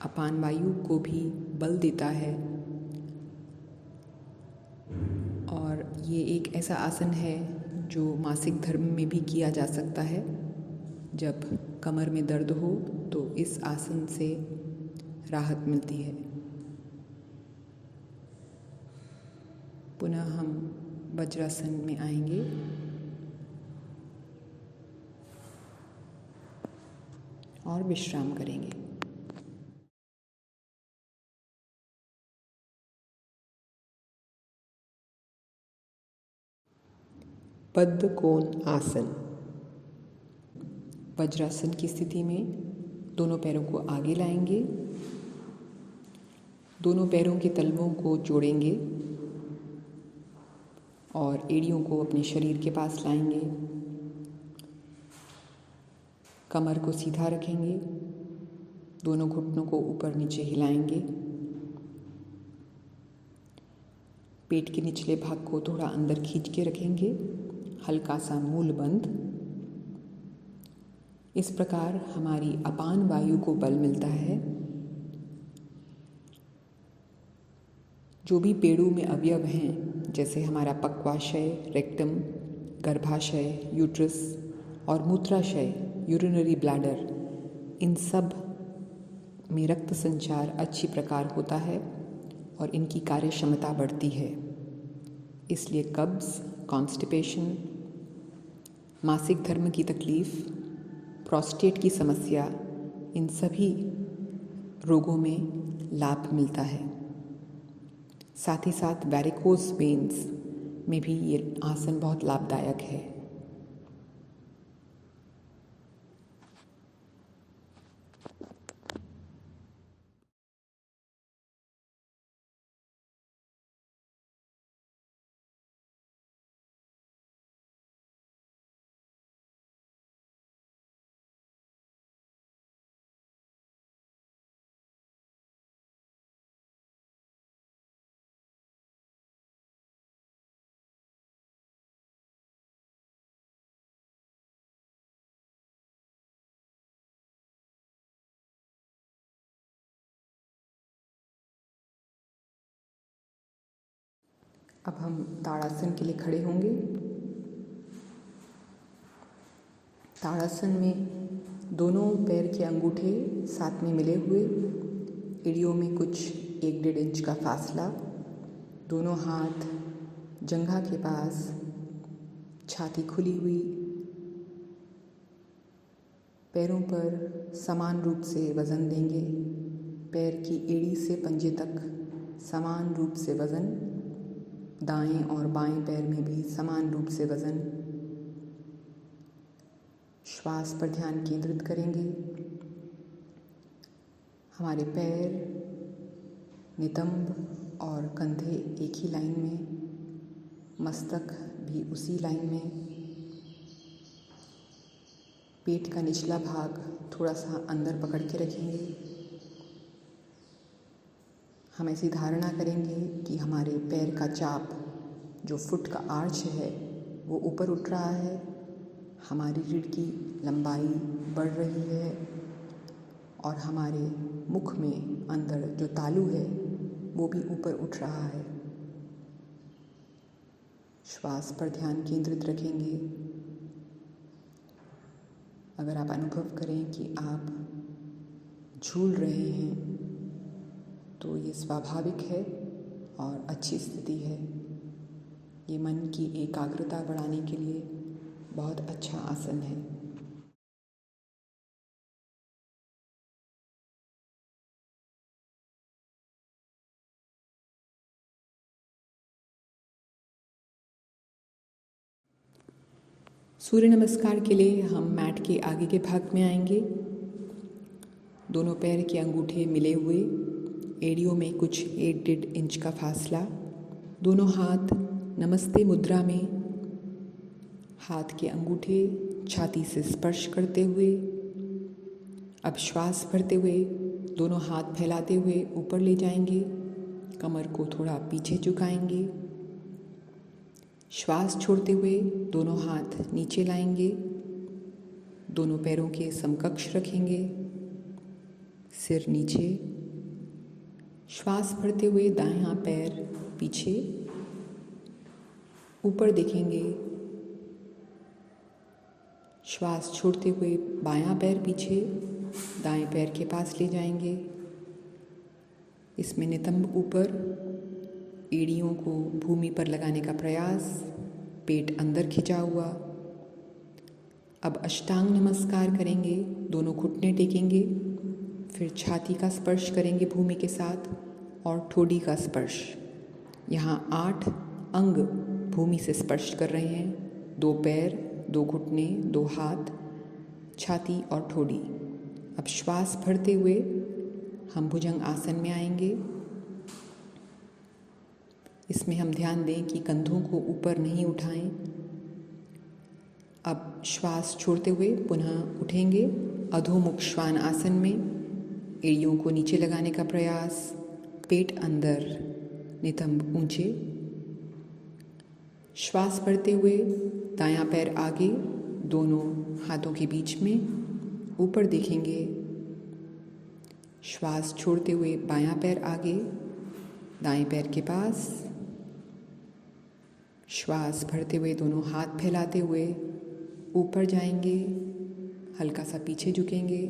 अपान वायु को भी बल देता है और ये एक ऐसा आसन है जो मासिक धर्म में भी किया जा सकता है। जब कमर में दर्द हो तो इस आसन से राहत मिलती है। पुनः हम वज्रासन में आएंगे। और विश्राम करेंगे। पद्म कोण आसन। वज्रासन की स्थिति में दोनों पैरों को आगे लाएंगे, दोनों पैरों के तलवों को जोड़ेंगे और एड़ियों को अपने शरीर के पास लाएंगे। कमर को सीधा रखेंगे, दोनों घुटनों को ऊपर नीचे हिलाएंगे। पेट के निचले भाग को थोड़ा अंदर खींच के रखेंगे, हल्का सा मूल बंद। इस प्रकार हमारी अपान वायु को बल मिलता है। जो भी पेड़ों में अवयव हैं, जैसे हमारा पक्वाशय, रेक्टम, गर्भाशय, यूट्रस और मूत्राशय, यूरिनरी ब्लैडर, इन सब में रक्त संचार अच्छी प्रकार होता है और इनकी कार्य क्षमता बढ़ती है। इसलिए कब्ज, कॉन्स्टिपेशन, मासिक धर्म की तकलीफ़, प्रोस्टेट की समस्या, इन सभी रोगों में लाभ मिलता है। साथ ही साथ वैरिकोस वेन्स में भी ये आसन बहुत लाभदायक है। अब हम ताड़ासन के लिए खड़े होंगे। ताड़ासन में दोनों पैर के अंगूठे साथ में मिले हुए, एड़ियों में कुछ 1-1.5 इंच का फासला, दोनों हाथ जंघा के पास, छाती खुली हुई, पैरों पर समान रूप से वज़न देंगे। पैर की एड़ी से पंजे तक समान रूप से वज़न, दाएं और बाएं पैर में भी समान रूप से वज़न। श्वास पर ध्यान केंद्रित करेंगे। हमारे पैर, नितंब और कंधे एक ही लाइन में, मस्तक भी उसी लाइन में। पेट का निचला भाग थोड़ा सा अंदर पकड़ के रखेंगे। हम ऐसी धारणा करेंगे कि हमारे पैर का चाप, जो फुट का आर्च है, वो ऊपर उठ रहा है। हमारी रीढ़ की लंबाई बढ़ रही है और हमारे मुख में अंदर जो तालू है वो भी ऊपर उठ रहा है। श्वास पर ध्यान केंद्रित रखेंगे। अगर आप अनुभव करें कि आप झूल रहे हैं तो ये स्वाभाविक है और अच्छी स्थिति है। ये मन की एकाग्रता बढ़ाने के लिए बहुत अच्छा आसन है। सूर्य नमस्कार के लिए हम मैट के आगे के भाग में आएंगे। दोनों पैर के अंगूठे मिले हुए, एड़ियों में कुछ 1.5 इंच का फासला। दोनों हाथ नमस्ते मुद्रा में, हाथ के अंगूठे छाती से स्पर्श करते हुए। अब श्वास भरते हुए दोनों हाथ फैलाते हुए ऊपर ले जाएंगे। कमर को थोड़ा पीछे झुकाएंगे। श्वास छोड़ते हुए दोनों हाथ नीचे लाएंगे। दोनों पैरों के समकक्ष रखेंगे, सिर नीचे। श्वास भरते हुए दायां पैर पीछे, ऊपर देखेंगे। श्वास छोड़ते हुए बायां पैर पीछे, दाएं पैर के पास ले जाएंगे। इसमें नितंब ऊपर, एड़ियों को भूमि पर लगाने का प्रयास, पेट अंदर खिंचा हुआ। अब अष्टांग नमस्कार करेंगे। दोनों घुटने टेकेंगे, फिर छाती का स्पर्श करेंगे भूमि के साथ और ठोडी का स्पर्श। यहाँ 8 अंग भूमि से स्पर्श कर रहे हैं। 2 पैर, 2 घुटने, 2 हाथ, छाती और ठोडी। अब श्वास भरते हुए हम भुजंग आसन में आएंगे। इसमें हम ध्यान दें कि कंधों को ऊपर नहीं उठाएं। अब श्वास छोड़ते हुए पुनः उठेंगे अधोमुख श्वान आसन में। एड़ियों को नीचे लगाने का प्रयास, पेट अंदर, नितंब ऊंचे। श्वास भरते हुए दायां पैर आगे, दोनों हाथों के बीच में, ऊपर देखेंगे। श्वास छोड़ते हुए बायां पैर आगे, दाएं पैर के पास। श्वास भरते हुए दोनों हाथ फैलाते हुए ऊपर जाएंगे, हल्का सा पीछे झुकेंगे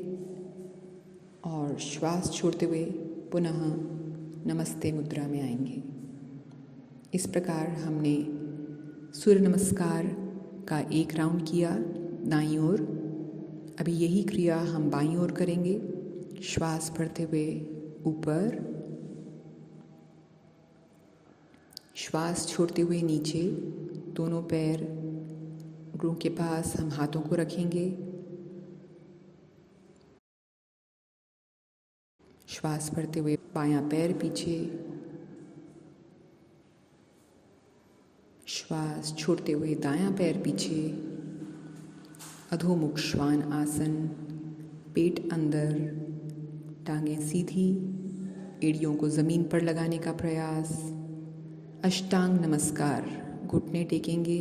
और श्वास छोड़ते हुए पुनः नमस्ते मुद्रा में आएंगे। इस प्रकार हमने सूर्य नमस्कार का एक राउंड किया दाईं ओर। अभी यही क्रिया हम बाईं ओर करेंगे। श्वास भरते हुए ऊपर, श्वास छोड़ते हुए नीचे। दोनों पैरों के पास हम हाथों को रखेंगे। श्वास भरते हुए बायां पैर पीछे, श्वास छोड़ते हुए दायां पैर पीछे। अधोमुख श्वान आसन, पेट अंदर, टांगें सीधी, एड़ियों को ज़मीन पर लगाने का प्रयास। अष्टांग नमस्कार, घुटने टेकेंगे,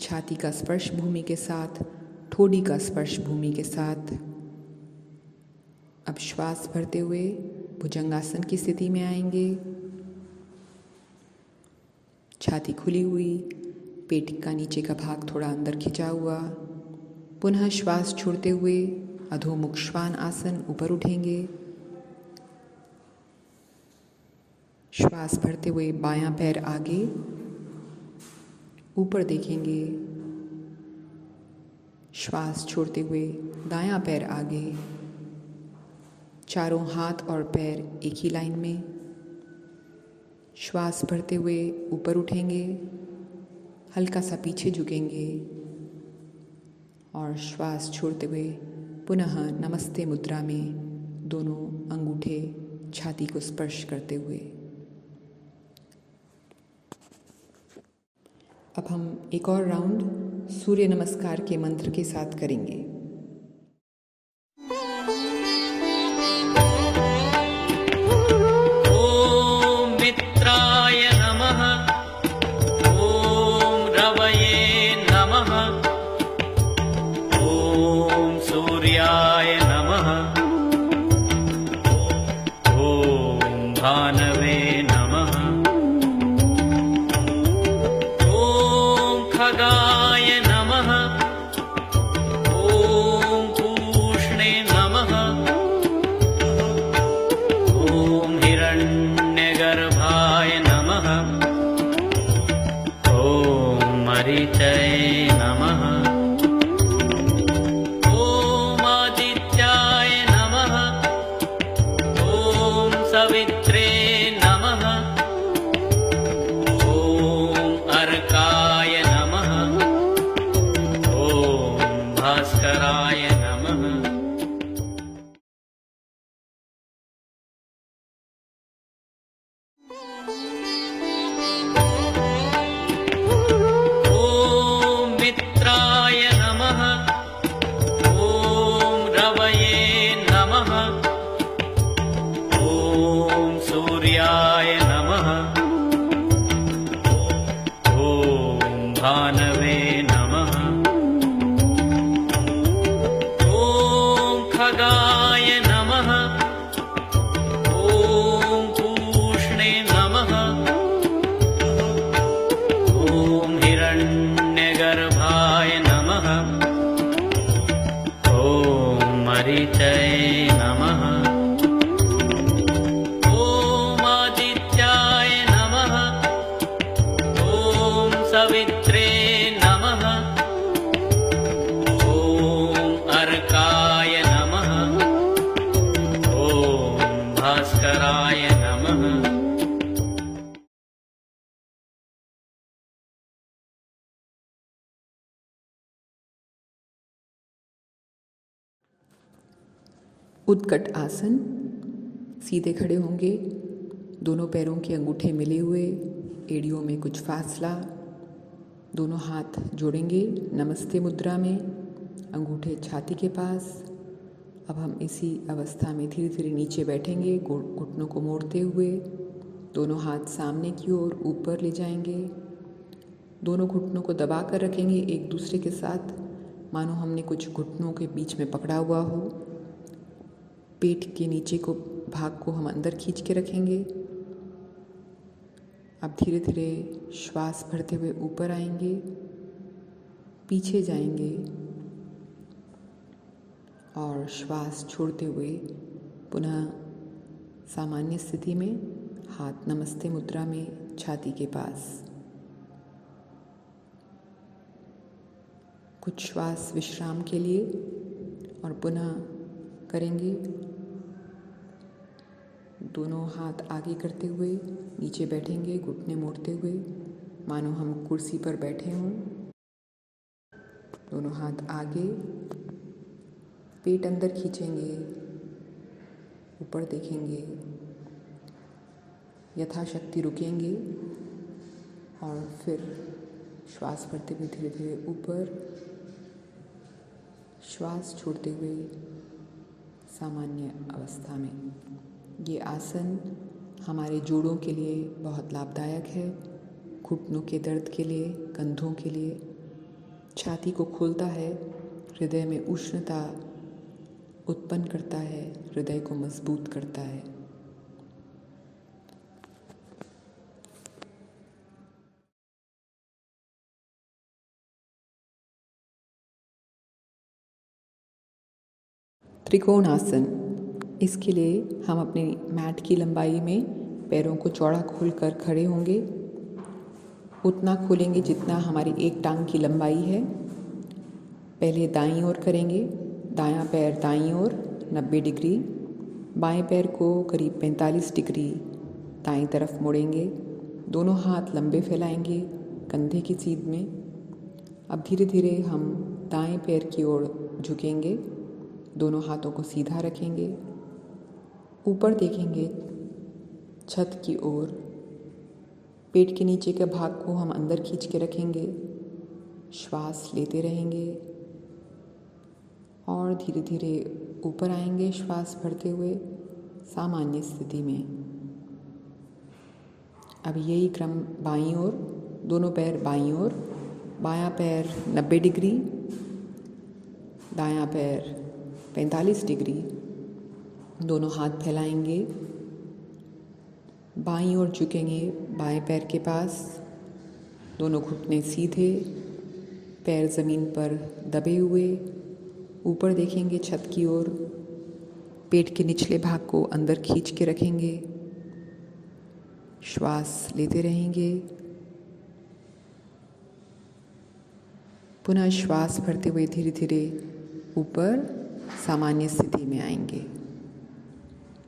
छाती का स्पर्श भूमि के साथ, ठोडी का स्पर्श भूमि के साथ। अब श्वास भरते हुए भुजंगासन की स्थिति में आएंगे। छाती खुली हुई, पेट का नीचे का भाग थोड़ा अंदर खिंचा हुआ। पुनः श्वास छोड़ते हुए अधोमुख श्वान आसन, ऊपर उठेंगे। श्वास भरते हुए बायां पैर आगे, ऊपर देखेंगे। श्वास छोड़ते हुए दायां पैर आगे, चारों हाथ और पैर एक ही लाइन में। श्वास भरते हुए ऊपर उठेंगे, हल्का सा पीछे झुकेंगे और श्वास छोड़ते हुए पुनः नमस्ते मुद्रा में दोनों अंगूठे छाती को स्पर्श करते हुए। अब हम एक और राउंड सूर्य नमस्कार के मंत्र के साथ करेंगे। ओम मित्राय नमः, ओम रवये नमः, ओम सूर्याय नमः, ओम भानवे नमः, ओम खगाय नमः, ओम पूष्णे नमः, ओम हिरण्यगर्भाय नमः, ओम मरीचये नमः, ओम आदित्याय नमः, ओम सवित्रे नमः, ओम अर्काय नमः, ओम भास्कराय नमः। ओम मित्राय नमः, ओम रवये नमः, ओम सूर्याय नमः, ओम भानवे नमः, ओम खगाय नमः, ओम पूष्णे नमः, ओम हिरण्यगर्भाय नमः, ओम मरीचये नमः, ओम आदित्याय नमः, ओम सवित्रे नमः, ओम अर्काय नमः, ओम भास्कराय नमः। उत्कट आसन। सीधे खड़े होंगे, दोनों पैरों के अंगूठे मिले हुए, एड़ियों में कुछ फासला, दोनों हाथ जोड़ेंगे नमस्ते मुद्रा में, अंगूठे छाती के पास। अब हम इसी अवस्था में धीरे धीरे नीचे बैठेंगे, घुटनों को मोड़ते हुए, दोनों हाथ सामने की ओर ऊपर ले जाएंगे, दोनों घुटनों को दबा कर रखेंगे एक दूसरे के साथ, मानो हमने कुछ घुटनों के बीच में पकड़ा हुआ हो। पेट के नीचे को भाग को हम अंदर खींच के रखेंगे। अब धीरे धीरे श्वास भरते हुए ऊपर आएंगे, पीछे जाएंगे और श्वास छोड़ते हुए पुनः सामान्य स्थिति में, हाथ नमस्ते मुद्रा में छाती के पास। कुछ श्वास विश्राम के लिए और पुनः करेंगे। दोनों हाथ आगे करते हुए नीचे बैठेंगे, घुटने मोड़ते हुए, मानो हम कुर्सी पर बैठे हों। दोनों हाथ आगे, पेट अंदर खींचेंगे, ऊपर देखेंगे, यथाशक्ति रुकेंगे और फिर श्वास भरते हुए धीरे धीरे ऊपर, श्वास छोड़ते हुए सामान्य अवस्था में। ये आसन हमारे जोड़ों के लिए बहुत लाभदायक है, घुटनों के दर्द के लिए, कंधों के लिए, छाती को खोलता है, हृदय में उष्णता उत्पन्न करता है, हृदय को मजबूत करता है। त्रिकोणासन। इसके लिए हम अपनी मैट की लंबाई में पैरों को चौड़ा खोलकर खड़े होंगे। उतना खोलेंगे जितना हमारी एक टांग की लंबाई है। पहले दाईं ओर करेंगे, दायां पैर दाईं ओर 90 डिग्री, बाएं पैर को करीब 45 डिग्री दाएं तरफ मोड़ेंगे। दोनों हाथ लंबे फैलाएंगे कंधे की सीध में। अब धीरे धीरे हम दाएं पैर की ओर झुकेंगे, दोनों हाथों को सीधा रखेंगे, ऊपर देखेंगे छत की ओर। पेट के नीचे के भाग को हम अंदर खींच के रखेंगे, श्वास लेते रहेंगे और धीरे धीरे ऊपर आएंगे श्वास भरते हुए सामान्य स्थिति में। अब यही क्रम बाईं ओर, दोनों पैर बाईं ओर, बायां पैर 90 डिग्री, दायां पैर 45 डिग्री, दोनों हाथ फैलाएंगे, बाईं ओर झुकेंगे बाएं पैर के पास, दोनों घुटने सीधे, पैर ज़मीन पर दबे हुए, ऊपर देखेंगे छत की ओर। पेट के निचले भाग को अंदर खींच के रखेंगे, श्वास लेते रहेंगे, पुनः श्वास भरते हुए धीरे धीरे ऊपर सामान्य स्थिति में आएंगे।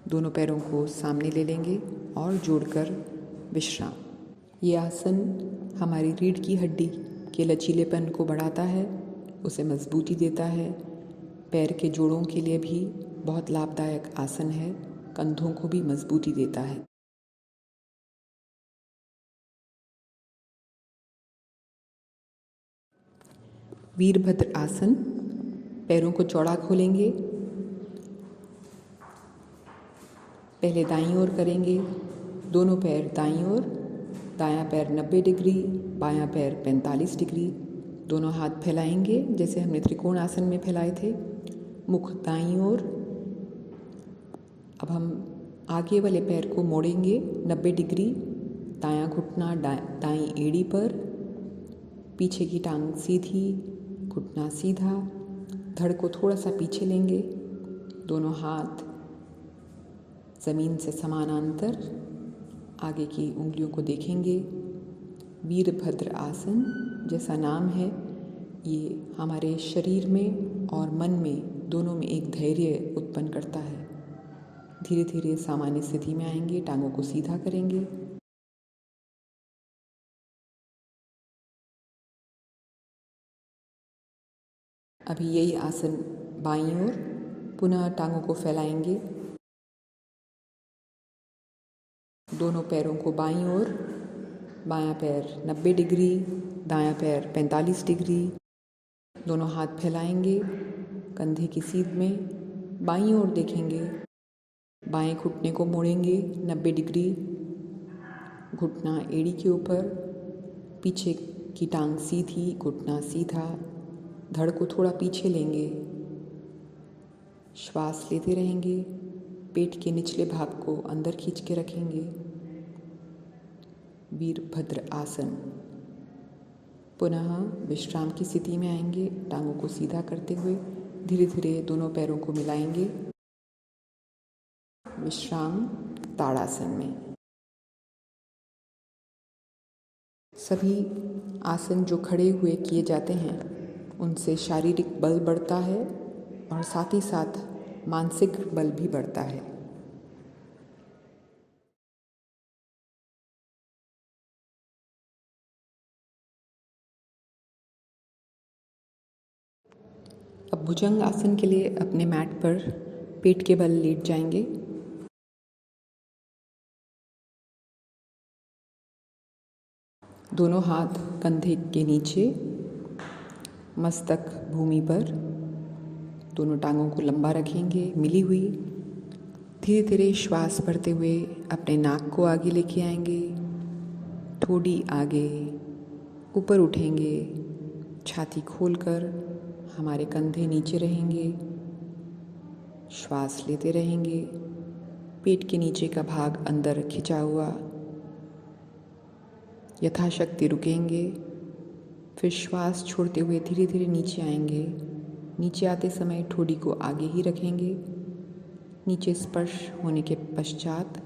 दोनों पैरों को सामने ले लेंगे और जोड़कर विश्राम। ये आसन हमारी रीढ़ की हड्डी के लचीलेपन को बढ़ाता है, उसे मजबूती देता है। पैर के जोड़ों के लिए भी बहुत लाभदायक आसन है, कंधों को भी मजबूती देता है। वीरभद्र आसन। पैरों को चौड़ा खोलेंगे, पहले दाईं ओर करेंगे, दोनों पैर दाईं ओर, दायां पैर 90 डिग्री, बायां पैर 45 डिग्री, दोनों हाथ फैलाएंगे जैसे हमने त्रिकोण आसन में फैलाए थे, मुख दाईं ओर। अब हम आगे वाले पैर को मोड़ेंगे 90 डिग्री, दायां घुटना दाईं एड़ी पर, पीछे की टांग सीधी, घुटना सीधा, धड़ को थोड़ा सा पीछे लेंगे, दोनों हाथ ज़मीन से समानांतर, आगे की उंगलियों को देखेंगे। वीरभद्र आसन जैसा नाम है, ये हमारे शरीर में और मन में दोनों में एक धैर्य उत्पन्न करता है। धीरे धीरे सामान्य स्थिति में आएंगे, टांगों को सीधा करेंगे। अभी यही आसन बाईं ओर, पुनः टांगों को फैलाएंगे, दोनों पैरों को बाईं ओर, बायां पैर 90 डिग्री, दायां पैर 45 डिग्री, दोनों हाथ फैलाएंगे कंधे की सीध में, बाईं ओर देखेंगे, बाएं घुटने को मोड़ेंगे 90 डिग्री, घुटना एड़ी के ऊपर, पीछे की टांग सीधी, घुटना सीधा, धड़ को थोड़ा पीछे लेंगे, श्वास लेते रहेंगे, पेट के निचले भाग को अंदर खींच के रखेंगे। वीरभद्र आसन। पुनः विश्राम की स्थिति में आएंगे, टांगों को सीधा करते हुए धीरे धीरे दोनों पैरों को मिलाएंगे। विश्राम ताड़ासन में। सभी आसन जो खड़े हुए किए जाते हैं उनसे शारीरिक बल बढ़ता है और साथ ही साथ मानसिक बल भी बढ़ता है। अब भुजंग आसन के लिए अपने मैट पर पेट के बल लेट जाएंगे। दोनों हाथ कंधे के नीचे, मस्तक भूमि पर, दोनों टांगों को लंबा रखेंगे मिली हुई। धीरे धीरे श्वास भरते हुए अपने नाक को आगे लेके आएंगे, थोड़ी आगे ऊपर उठेंगे, छाती खोलकर हमारे कंधे नीचे रहेंगे, श्वास लेते रहेंगे, पेट के नीचे का भाग अंदर खिंचा हुआ, यथाशक्ति रुकेंगे, फिर श्वास छोड़ते हुए धीरे धीरे नीचे आएंगे। नीचे आते समय ठोड़ी को आगे ही रखेंगे, नीचे स्पर्श होने के पश्चात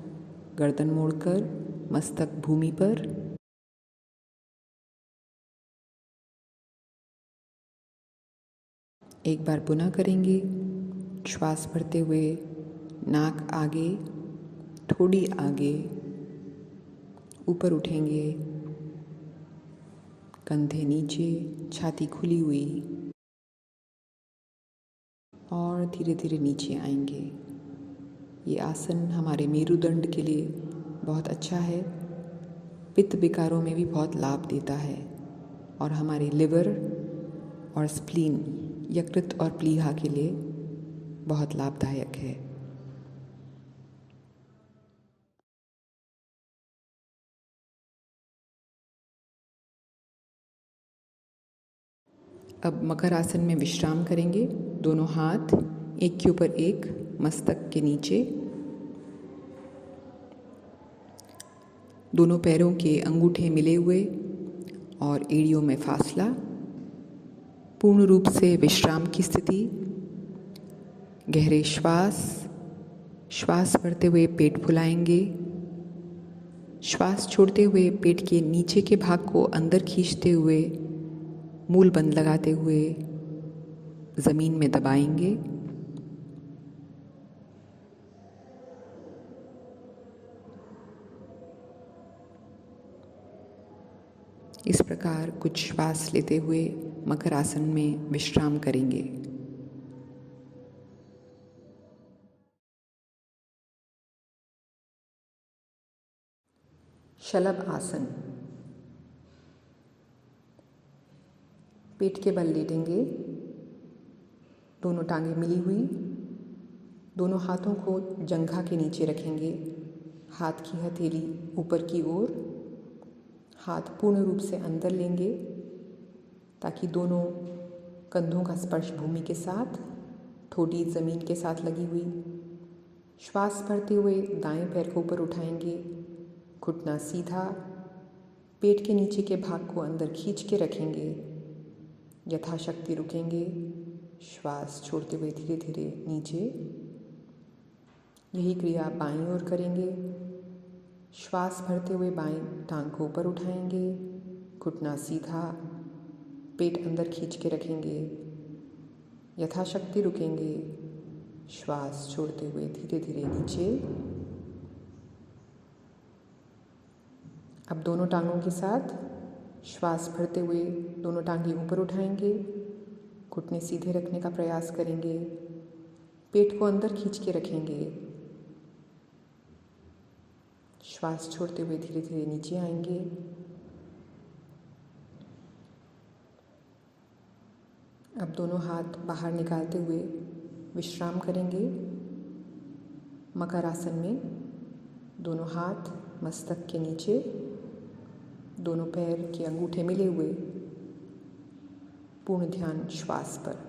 गर्दन मोड़कर मस्तक भूमि पर। एक बार पुनः करेंगे, श्वास भरते हुए नाक आगे, ठोड़ी आगे, ऊपर उठेंगे, कंधे नीचे, छाती खुली हुई और धीरे धीरे नीचे आएंगे। ये आसन हमारे मेरुदंड के लिए बहुत अच्छा है, पित्त विकारों में भी बहुत लाभ देता है और हमारे लिवर और स्प्लीन, यकृत और प्लीहा के लिए बहुत लाभदायक है। अब मकर आसन में विश्राम करेंगे। दोनों हाथ एक के ऊपर एक मस्तक के नीचे, दोनों पैरों के अंगूठे मिले हुए और एड़ियों में फासला। पूर्ण रूप से विश्राम की स्थिति। गहरे श्वास भरते हुए पेट फुलाएंगे। श्वास छोड़ते हुए पेट के नीचे के भाग को अंदर खींचते हुए मूल बंद लगाते हुए ज़मीन में दबाएंगे। इस प्रकार कुछ श्वास लेते हुए मकर आसन में विश्राम करेंगे। शलभ आसन। पेट के बल लेटेंगे, दोनों टांगें मिली हुई, दोनों हाथों को जंघा के नीचे रखेंगे, हाथ की हथेली ऊपर की ओर, हाथ पूर्ण रूप से अंदर लेंगे ताकि दोनों कंधों का स्पर्श भूमि के साथ, ठोड़ी ज़मीन के साथ लगी हुई। श्वास भरते हुए दाएं पैर को ऊपर उठाएंगे, घुटना सीधा, पेट के नीचे के भाग को अंदर खींच के रखेंगे, यथाशक्ति रुकेंगे, श्वास छोड़ते हुए धीरे धीरे नीचे। यही क्रिया बाईं ओर करेंगे। श्वास भरते हुए बाईं टांग को ऊपर उठाएंगे, घुटना सीधा, पेट अंदर खींच के रखेंगे, यथाशक्ति रुकेंगे, श्वास छोड़ते हुए धीरे धीरे नीचे। अब दोनों टांगों के साथ श्वास भरते हुए दोनों टांगें ऊपर उठाएंगे, घुटने सीधे रखने का प्रयास करेंगे, पेट को अंदर खींच के रखेंगे, श्वास छोड़ते हुए धीरे धीरे नीचे आएंगे। अब दोनों हाथ बाहर निकालते हुए विश्राम करेंगे। मकर आसन में दोनों हाथ मस्तक के नीचे, दोनों पैर के अंगूठे मिले हुए, पूर्ण ध्यान श्वास पर।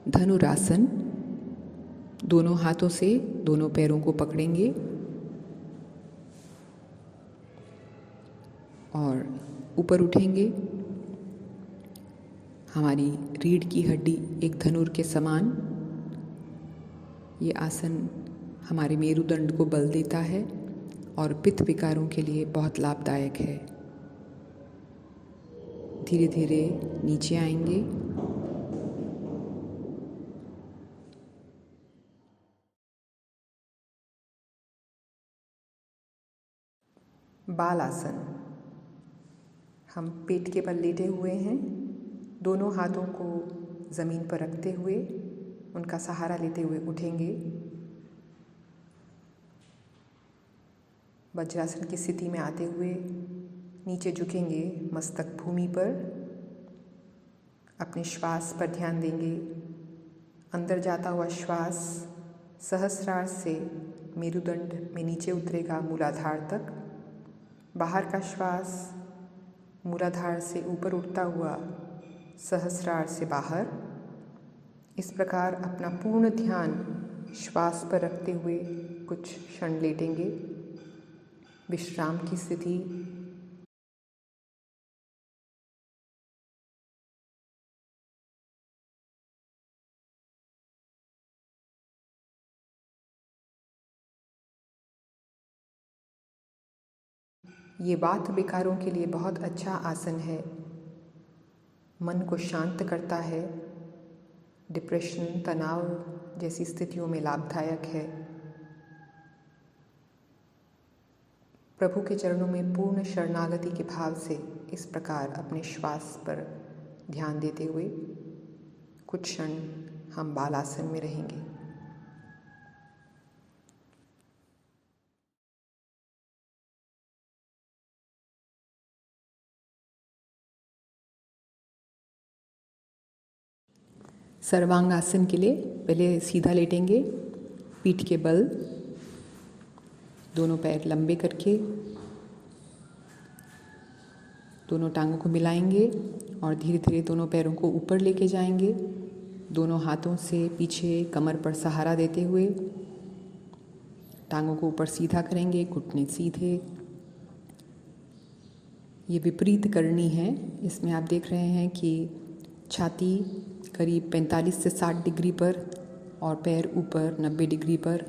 धनुरासन। दोनों हाथों से दोनों पैरों को पकड़ेंगे और ऊपर उठेंगे। हमारी रीढ़ की हड्डी एक धनुर के समान। ये आसन हमारे मेरुदंड को बल देता है और पित्त विकारों के लिए बहुत लाभदायक है। धीरे धीरे नीचे आएंगे। बाल आसन। हम पेट के बल लेटे हुए हैं, दोनों हाथों को ज़मीन पर रखते हुए उनका सहारा लेते हुए उठेंगे। वज्रासन की स्थिति में आते हुए नीचे झुकेंगे, मस्तक भूमि पर। अपने श्वास पर ध्यान देंगे। अंदर जाता हुआ श्वास सहस्रार से मेरुदंड में नीचे उतरेगा मूलाधार तक। बाहर का श्वास मूलाधार से ऊपर उठता हुआ सहस्रार से बाहर। इस प्रकार अपना पूर्ण ध्यान श्वास पर रखते हुए कुछ क्षण लेटेंगे। विश्राम की स्थिति। ये वात विकारों के लिए बहुत अच्छा आसन है। मन को शांत करता है, डिप्रेशन, तनाव जैसी स्थितियों में लाभदायक है। प्रभु के चरणों में पूर्ण शरणागति के भाव से इस प्रकार अपने श्वास पर ध्यान देते हुए कुछ क्षण हम बालासन में रहेंगे। सर्वांग आसन के लिए पहले सीधा लेटेंगे, पीठ के बल, दोनों पैर लंबे करके दोनों टांगों को मिलाएंगे और धीरे धीरे दोनों पैरों को ऊपर लेके जाएंगे। दोनों हाथों से पीछे कमर पर सहारा देते हुए टांगों को ऊपर सीधा करेंगे, घुटने सीधे। ये विपरीत करनी है। इसमें आप देख रहे हैं कि छाती करीब 45 से 60 डिग्री पर और पैर ऊपर 90 डिग्री पर।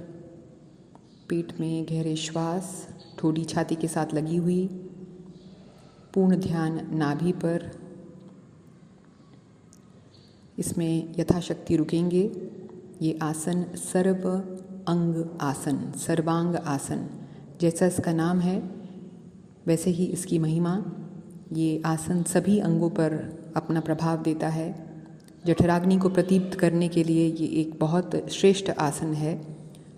पेट में गहरे श्वास, ठोड़ी छाती के साथ लगी हुई, पूर्ण ध्यान नाभि पर। इसमें यथाशक्ति रुकेंगे। ये आसन सर्व अंग आसन, सर्वांग आसन, जैसा इसका नाम है वैसे ही इसकी महिमा। ये आसन सभी अंगों पर अपना प्रभाव देता है। जठराग्नि को प्रदीप्त करने के लिए ये एक बहुत श्रेष्ठ आसन है।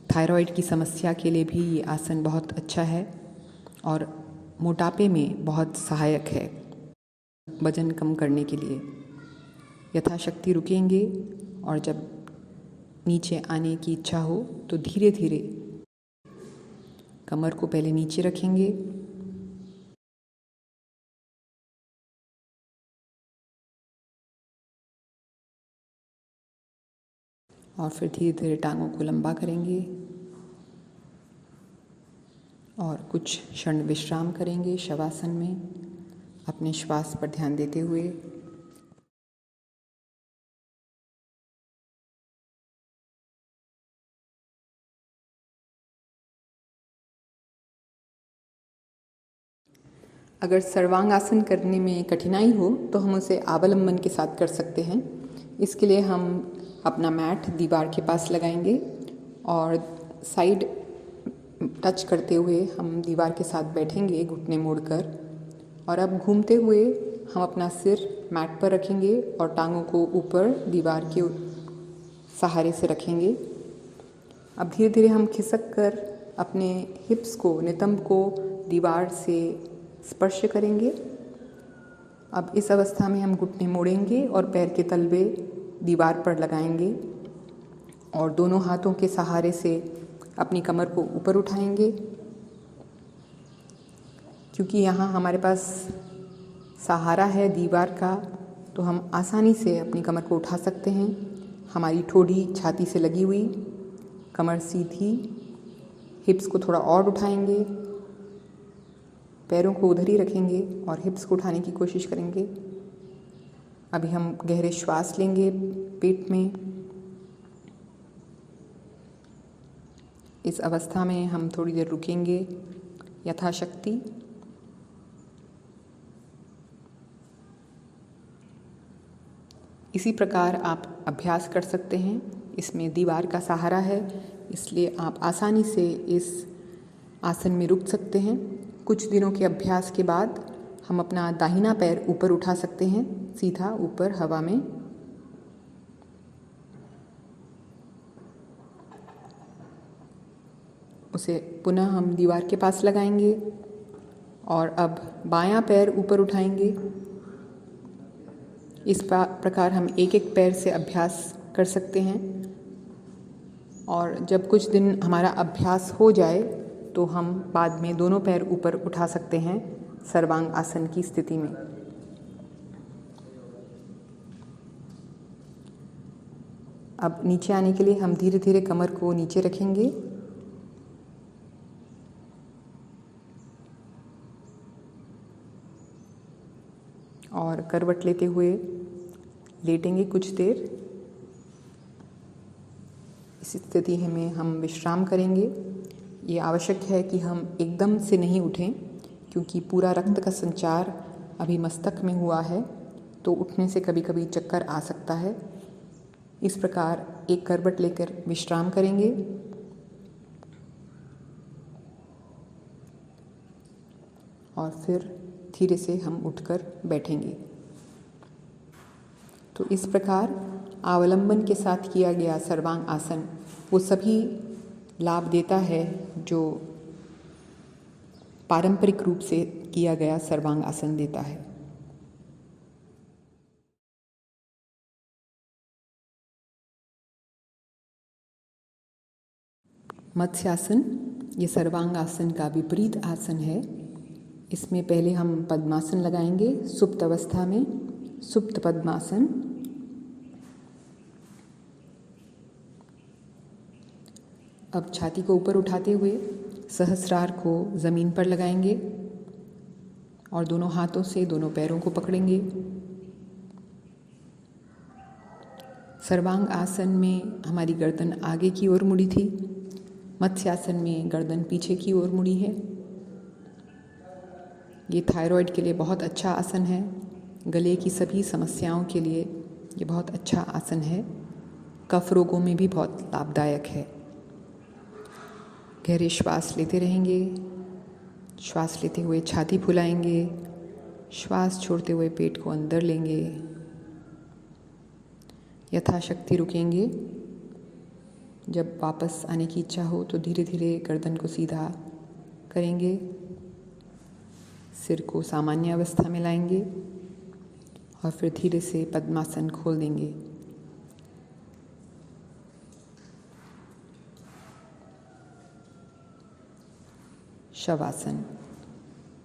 थायराइड की समस्या के लिए भी ये आसन बहुत अच्छा है और मोटापे में बहुत सहायक है, वजन कम करने के लिए। यथाशक्ति रुकेंगे और जब नीचे आने की इच्छा हो तो धीरे धीरे कमर को पहले नीचे रखेंगे और फिर धीरे धीरे टांगों को लंबा करेंगे और कुछ क्षण विश्राम करेंगे शवासन में, अपने श्वास पर ध्यान देते हुए। अगर सर्वांग आसन करने में कठिनाई हो तो हम उसे अवलंबन के साथ कर सकते हैं। इसके लिए हम अपना मैट दीवार के पास लगाएंगे और साइड टच करते हुए हम दीवार के साथ बैठेंगे घुटने मोड़कर। और अब घूमते हुए हम अपना सिर मैट पर रखेंगे और टांगों को ऊपर दीवार के सहारे से रखेंगे। अब धीरे धीरे हम खिसक कर अपने हिप्स को, नितंब को दीवार से स्पर्श करेंगे। अब इस अवस्था में हम घुटने मोड़ेंगे और पैर के तलवे दीवार पर लगाएंगे और दोनों हाथों के सहारे से अपनी कमर को ऊपर उठाएंगे। क्योंकि यहाँ हमारे पास सहारा है दीवार का, तो हम आसानी से अपनी कमर को उठा सकते हैं। हमारी ठोड़ी छाती से लगी हुई, कमर सीधी, हिप्स को थोड़ा और उठाएंगे, पैरों को उधर ही रखेंगे और हिप्स को उठाने की कोशिश करेंगे। अभी हम गहरे श्वास लेंगे पेट में। इस अवस्था में हम थोड़ी देर रुकेंगे यथाशक्ति। इसी प्रकार आप अभ्यास कर सकते हैं। इसमें दीवार का सहारा है, इसलिए आप आसानी से इस आसन में रुक सकते हैं। कुछ दिनों के अभ्यास के बाद हम अपना दाहिना पैर ऊपर उठा सकते हैं, सीधा ऊपर हवा में। उसे पुनः हम दीवार के पास लगाएंगे और अब बायां पैर ऊपर उठाएंगे। इस प्रकार हम एक एक पैर से अभ्यास कर सकते हैं और जब कुछ दिन हमारा अभ्यास हो जाए तो हम बाद में दोनों पैर ऊपर उठा सकते हैं सर्वांग आसन की स्थिति में। अब नीचे आने के लिए हम धीरे धीरे कमर को नीचे रखेंगे और करवट लेते हुए लेटेंगे कुछ देर। इस स्थिति में हम विश्राम करेंगे। ये आवश्यक है कि हम एकदम से नहीं उठें, क्योंकि पूरा रक्त का संचार अभी मस्तक में हुआ है तो उठने से कभी कभी चक्कर आ सकता है। इस प्रकार एक करवट लेकर विश्राम करेंगे और फिर धीरे से हम उठकर बैठेंगे। तो इस प्रकार अवलंबन के साथ किया गया सर्वांग आसन वो सभी लाभ देता है जो पारंपरिक रूप से किया गया सर्वांग आसन देता है। मत्स्यासन ये सर्वांग आसन का विपरीत आसन है। इसमें पहले हम पद्मासन लगाएंगे सुप्त अवस्था में, सुप्त पद्मासन। अब छाती को ऊपर उठाते हुए सहस्रार को ज़मीन पर लगाएंगे और दोनों हाथों से दोनों पैरों को पकड़ेंगे। सर्वांग आसन में हमारी गर्दन आगे की ओर मुड़ी थी, मत्स्यासन में गर्दन पीछे की ओर मुड़ी है। ये थायराइड के लिए बहुत अच्छा आसन है। गले की सभी समस्याओं के लिए ये बहुत अच्छा आसन है। कफ रोगों में भी बहुत लाभदायक है। गहरे श्वास लेते रहेंगे। श्वास लेते हुए छाती फुलाएंगे, श्वास छोड़ते हुए पेट को अंदर लेंगे। यथाशक्ति रुकेंगे। जब वापस आने की इच्छा हो तो धीरे धीरे गर्दन को सीधा करेंगे, सिर को सामान्य अवस्था में लाएंगे और फिर धीरे से पद्मासन खोल देंगे। शवासन,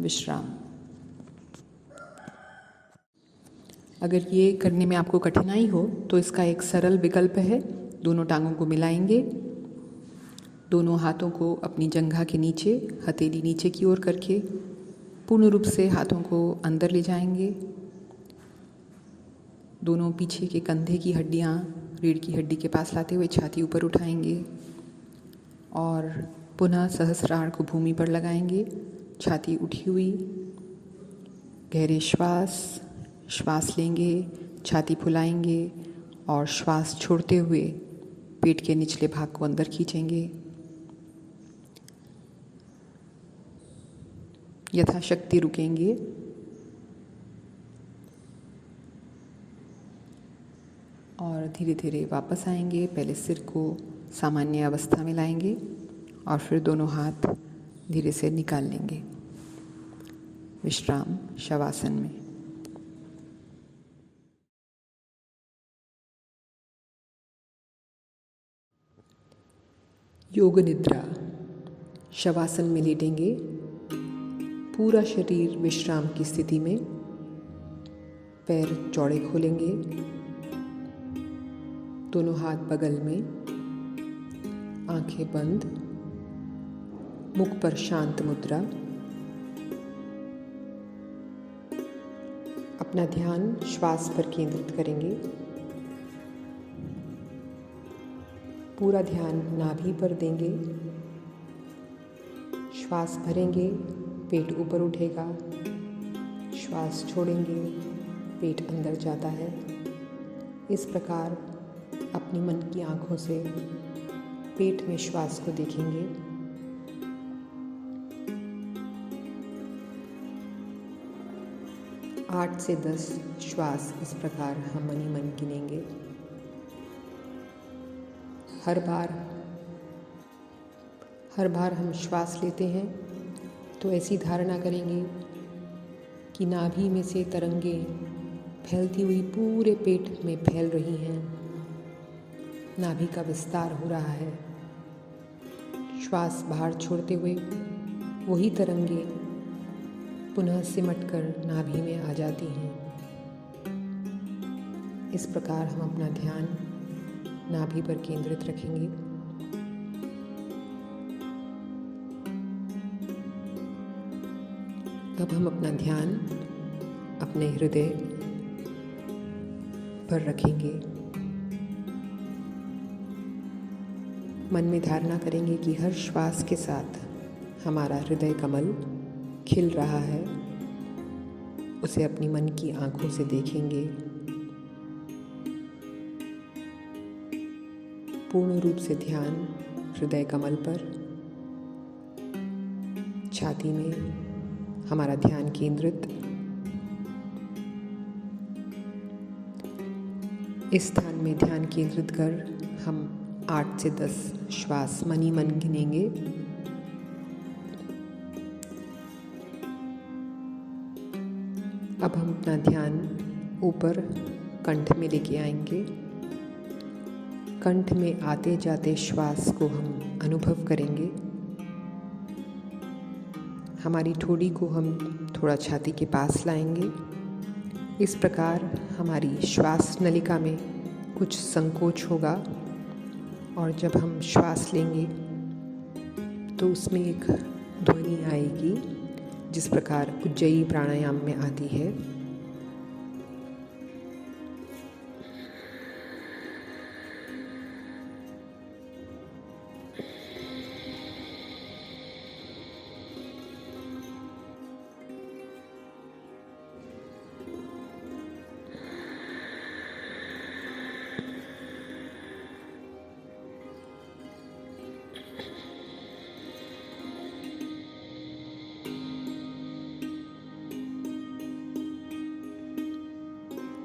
विश्राम। अगर ये करने में आपको कठिनाई हो तो इसका एक सरल विकल्प है। दोनों टांगों को मिलाएंगे, दोनों हाथों को अपनी जंघा के नीचे, हथेली नीचे की ओर करके पूर्ण रूप से हाथों को अंदर ले जाएंगे। दोनों पीछे के कंधे की हड्डियां रीढ़ की हड्डी के पास लाते हुए छाती ऊपर उठाएंगे और पुनः सहस्रार को भूमि पर लगाएंगे। छाती उठी हुई, गहरे श्वास लेंगे, छाती फुलाएंगे और श्वास छोड़ते हुए पेट के निचले भाग को अंदर खींचेंगे। यथाशक्ति रुकेंगे और धीरे धीरे वापस आएंगे। पहले सिर को सामान्य अवस्था में लाएंगे और फिर दोनों हाथ धीरे से निकाल लेंगे। विश्राम, शवासन में। योग निद्रा। शवासन में लेटेंगे, पूरा शरीर विश्राम की स्थिति में। पैर चौड़े खोलेंगे, दोनों हाथ बगल में, आंखें बंद, मुख पर शांत मुद्रा। अपना ध्यान श्वास पर केंद्रित करेंगे। पूरा ध्यान नाभि पर देंगे। श्वास भरेंगे, पेट ऊपर उठेगा। श्वास छोड़ेंगे, पेट अंदर जाता है। इस प्रकार अपनी मन की आँखों से पेट में श्वास को देखेंगे। आठ से 10 श्वास इस प्रकार हम मन ही मन गिनेंगे। हर बार हम श्वास लेते हैं तो ऐसी धारणा करेंगे कि नाभि में से तरंगें फैलती हुई पूरे पेट में फैल रही हैं। नाभि का विस्तार हो रहा है। श्वास बाहर छोड़ते हुए वही तरंगें पुनः सिमटकर नाभि में आ जाती हैं। इस प्रकार हम अपना ध्यान नाभि पर केंद्रित रखेंगे। अब हम अपना ध्यान अपने हृदय पर रखेंगे। मन में धारणा करेंगे कि हर श्वास के साथ हमारा हृदय कमल खिल रहा है उसे अपनी मन की आंखों से देखेंगे। पूर्ण रूप से ध्यान हृदय कमल पर, छाती में हमारा ध्यान केंद्रित। इस स्थान में ध्यान केंद्रित कर हम 8 से 10 श्वास मन ही मन गिनेंगे। अब हम अपना ध्यान ऊपर कंठ में लेके आएंगे। कंठ में आते जाते श्वास को हम अनुभव करेंगे। हमारी ठोड़ी को हम थोड़ा छाती के पास लाएंगे। इस प्रकार हमारी श्वास नलिका में कुछ संकोच होगा और जब हम श्वास लेंगे तो उसमें एक ध्वनि आएगी जिस प्रकार उज्जयी प्राणायाम में आती है।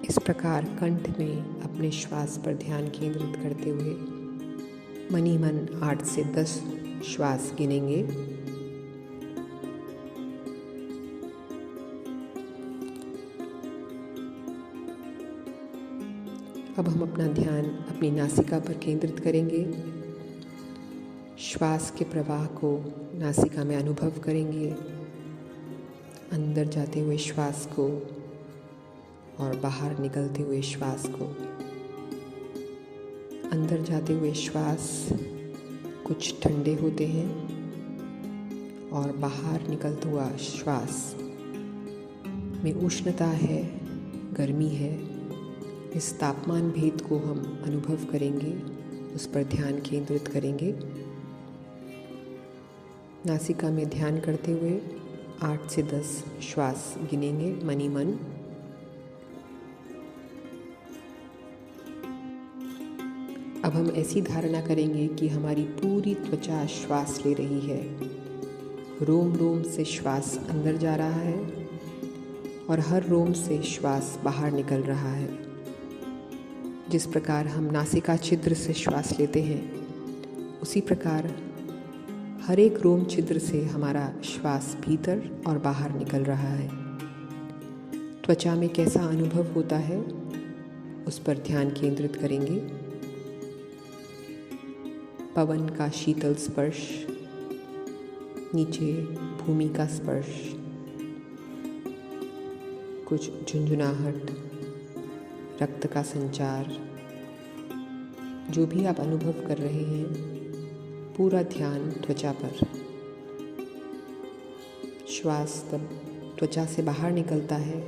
इस प्रकार कंठ में अपने श्वास पर ध्यान केंद्रित करते हुए मन ही मन 8 से 10 श्वास गिनेंगे। अब हम अपना ध्यान अपनी नासिका पर केंद्रित करेंगे। श्वास के प्रवाह को नासिका में अनुभव करेंगे। अंदर जाते हुए श्वास को और बाहर निकलते हुए श्वास को। अंदर जाते हुए श्वास कुछ ठंडे होते हैं और बाहर निकलता हुआ श्वास में उष्णता है, गर्मी है। इस तापमान भेद को हम अनुभव करेंगे, उस पर ध्यान केंद्रित करेंगे। नासिका में ध्यान करते हुए 8 से 10 श्वास गिनेंगे मन ही मन। अब हम ऐसी धारणा करेंगे कि हमारी पूरी त्वचा श्वास ले रही है। रोम रोम से श्वास अंदर जा रहा है और हर रोम से श्वास बाहर निकल रहा है। जिस प्रकार हम नासिका छिद्र से श्वास लेते हैं, उसी प्रकार हर एक रोम छिद्र से हमारा श्वास भीतर और बाहर निकल रहा है। त्वचा में कैसा अनुभव होता है, उस पर ध्यान केंद्रित करेंगे। पवन का शीतल स्पर्श, नीचे भूमि का स्पर्श, कुछ झुंझुनाहट, रक्त का संचार, जो भी आप अनुभव कर रहे हैं, पूरा ध्यान त्वचा पर। श्वास तब त्वचा से बाहर निकलता है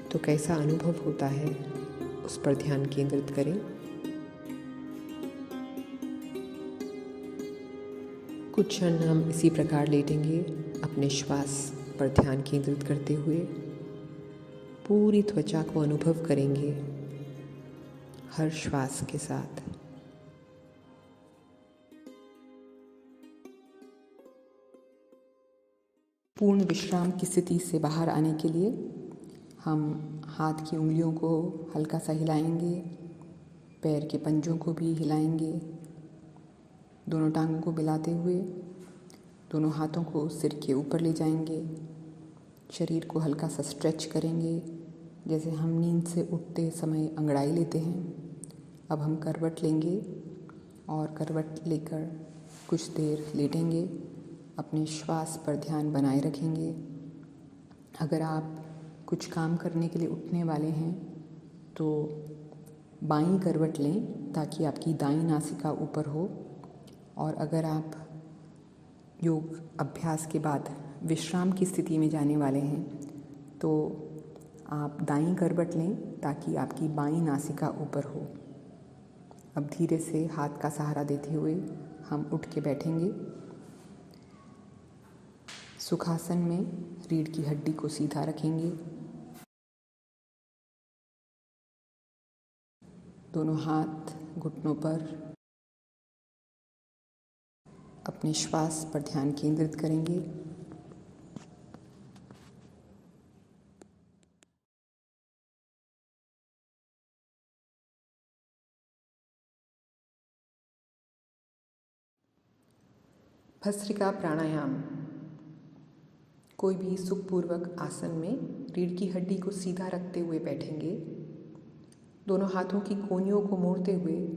तो कैसा अनुभव होता है, उस पर ध्यान केंद्रित करें। कुछ क्षण हम इसी प्रकार लेटेंगे, अपने श्वास पर ध्यान केंद्रित करते हुए पूरी त्वचा को अनुभव करेंगे हर श्वास के साथ। पूर्ण विश्राम की स्थिति से बाहर आने के लिए हम हाथ की उंगलियों को हल्का सा हिलाएंगे, पैर के पंजों को भी हिलाएंगे। दोनों टांगों को मिलाते हुए दोनों हाथों को सिर के ऊपर ले जाएंगे। शरीर को हल्का सा स्ट्रेच करेंगे, जैसे हम नींद से उठते समय अंगड़ाई लेते हैं। अब हम करवट लेंगे और करवट लेकर कुछ देर लेटेंगे। अपने श्वास पर ध्यान बनाए रखेंगे। अगर आप कुछ काम करने के लिए उठने वाले हैं तो बाईं करवट लें ताकि आपकी दाईं नासिका ऊपर हो। और अगर आप योग अभ्यास के बाद विश्राम की स्थिति में जाने वाले हैं तो आप दाईं करवट लें ताकि आपकी बाईं नासिका ऊपर हो। अब धीरे से हाथ का सहारा देते हुए हम उठ के बैठेंगे। सुखासन में रीढ़ की हड्डी को सीधा रखेंगे। दोनों हाथ घुटनों पर अपने श्वास पर ध्यान केंद्रित करेंगे। भस्त्रिका प्राणायाम। कोई भी सुखपूर्वक आसन में रीढ़ की हड्डी को सीधा रखते हुए बैठेंगे। दोनों हाथों की कोहनियों को मोड़ते हुए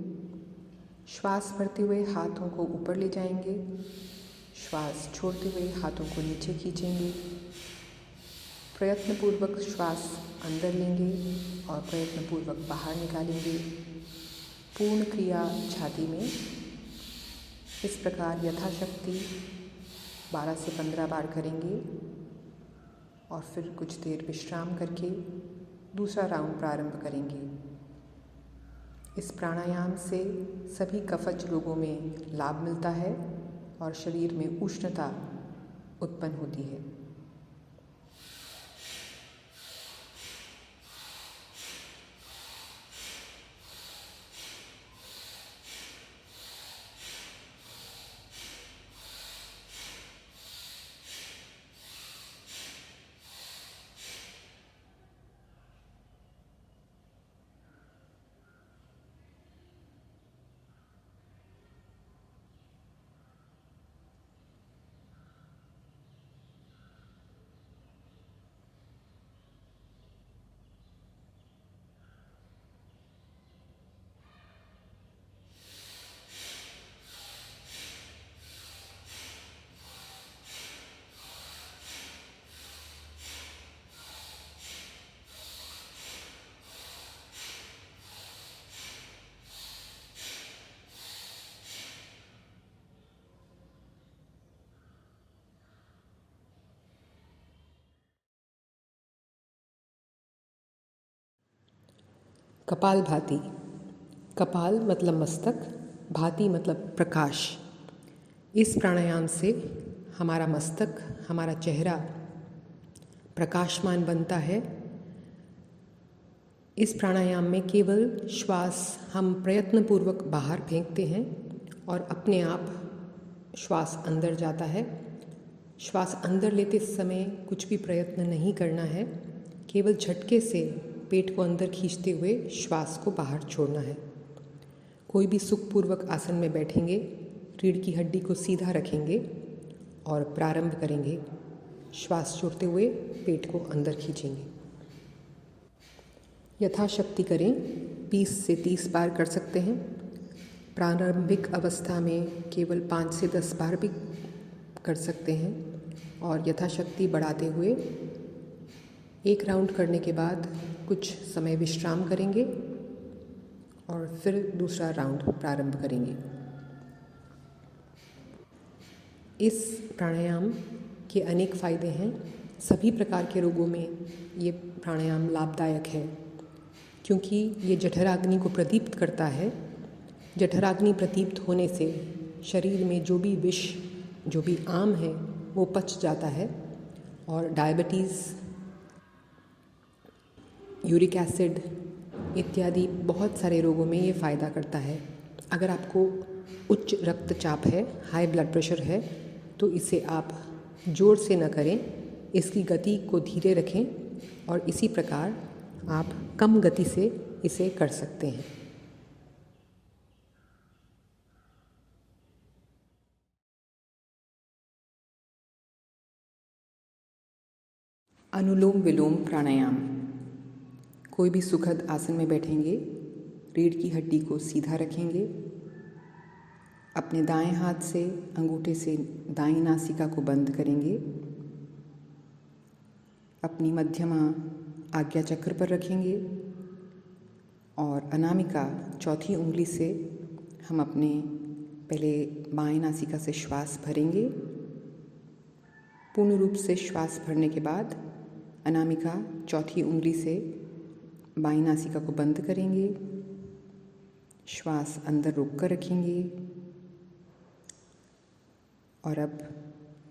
श्वास भरते हुए हाथों को ऊपर ले जाएंगे। श्वास छोड़ते हुए हाथों को नीचे खींचेंगे। प्रयत्नपूर्वक श्वास अंदर लेंगे और प्रयत्नपूर्वक बाहर निकालेंगे। पूर्ण क्रिया छाती में इस प्रकार यथाशक्ति 12 से 15 बार करेंगे और फिर कुछ देर विश्राम करके दूसरा राउंड प्रारंभ करेंगे। इस प्राणायाम से सभी कफज रोगों में लाभ मिलता है और शरीर में उष्णता उत्पन्न होती है। कपालभाति। कपाल मतलब मस्तक, भाति मतलब प्रकाश। इस प्राणायाम से हमारा मस्तक, हमारा चेहरा प्रकाशमान बनता है। इस प्राणायाम में केवल श्वास हम प्रयत्नपूर्वक बाहर फेंकते हैं और अपने आप श्वास अंदर जाता है। श्वास अंदर लेते समय कुछ भी प्रयत्न नहीं करना है, केवल झटके से पेट को अंदर खींचते हुए श्वास को बाहर छोड़ना है। कोई भी सुखपूर्वक आसन में बैठेंगे, रीढ़ की हड्डी को सीधा रखेंगे और प्रारंभ करेंगे। श्वास छोड़ते हुए पेट को अंदर खींचेंगे। यथाशक्ति करें, 20 से 30 बार कर सकते हैं। प्रारंभिक अवस्था में केवल 5 से 10 बार भी कर सकते हैं और यथाशक्ति बढ़ाते हुए एक राउंड करने के बाद कुछ समय विश्राम करेंगे और फिर दूसरा राउंड प्रारंभ करेंगे। इस प्राणायाम के अनेक फ़ायदे हैं। सभी प्रकार के रोगों में ये प्राणायाम लाभदायक है क्योंकि ये जठराग्नि को प्रदीप्त करता है। जठराग्नि प्रदीप्त होने से शरीर में जो भी विष, जो भी आम है, वो पच जाता है और डायबिटीज़, यूरिक एसिड इत्यादि बहुत सारे रोगों में ये फ़ायदा करता है। अगर आपको उच्च रक्तचाप है, हाई ब्लड प्रेशर है, तो इसे आप जोर से न करें, इसकी गति को धीरे रखें और इसी प्रकार आप कम गति से इसे कर सकते हैं। अनुलोम विलोम प्राणायाम। कोई भी सुखद आसन में बैठेंगे, रीढ़ की हड्डी को सीधा रखेंगे, अपने दाएं हाथ से अंगूठे से दाईं नासिका को बंद करेंगे, अपनी मध्यमा आज्ञा चक्र पर रखेंगे और अनामिका चौथी उंगली से हम अपने पहले बाएं नासिका से श्वास भरेंगे। पूर्ण रूप से श्वास भरने के बाद अनामिका चौथी उंगली से बाईं नासिका को बंद करेंगे, श्वास अंदर रोक कर रखेंगे और अब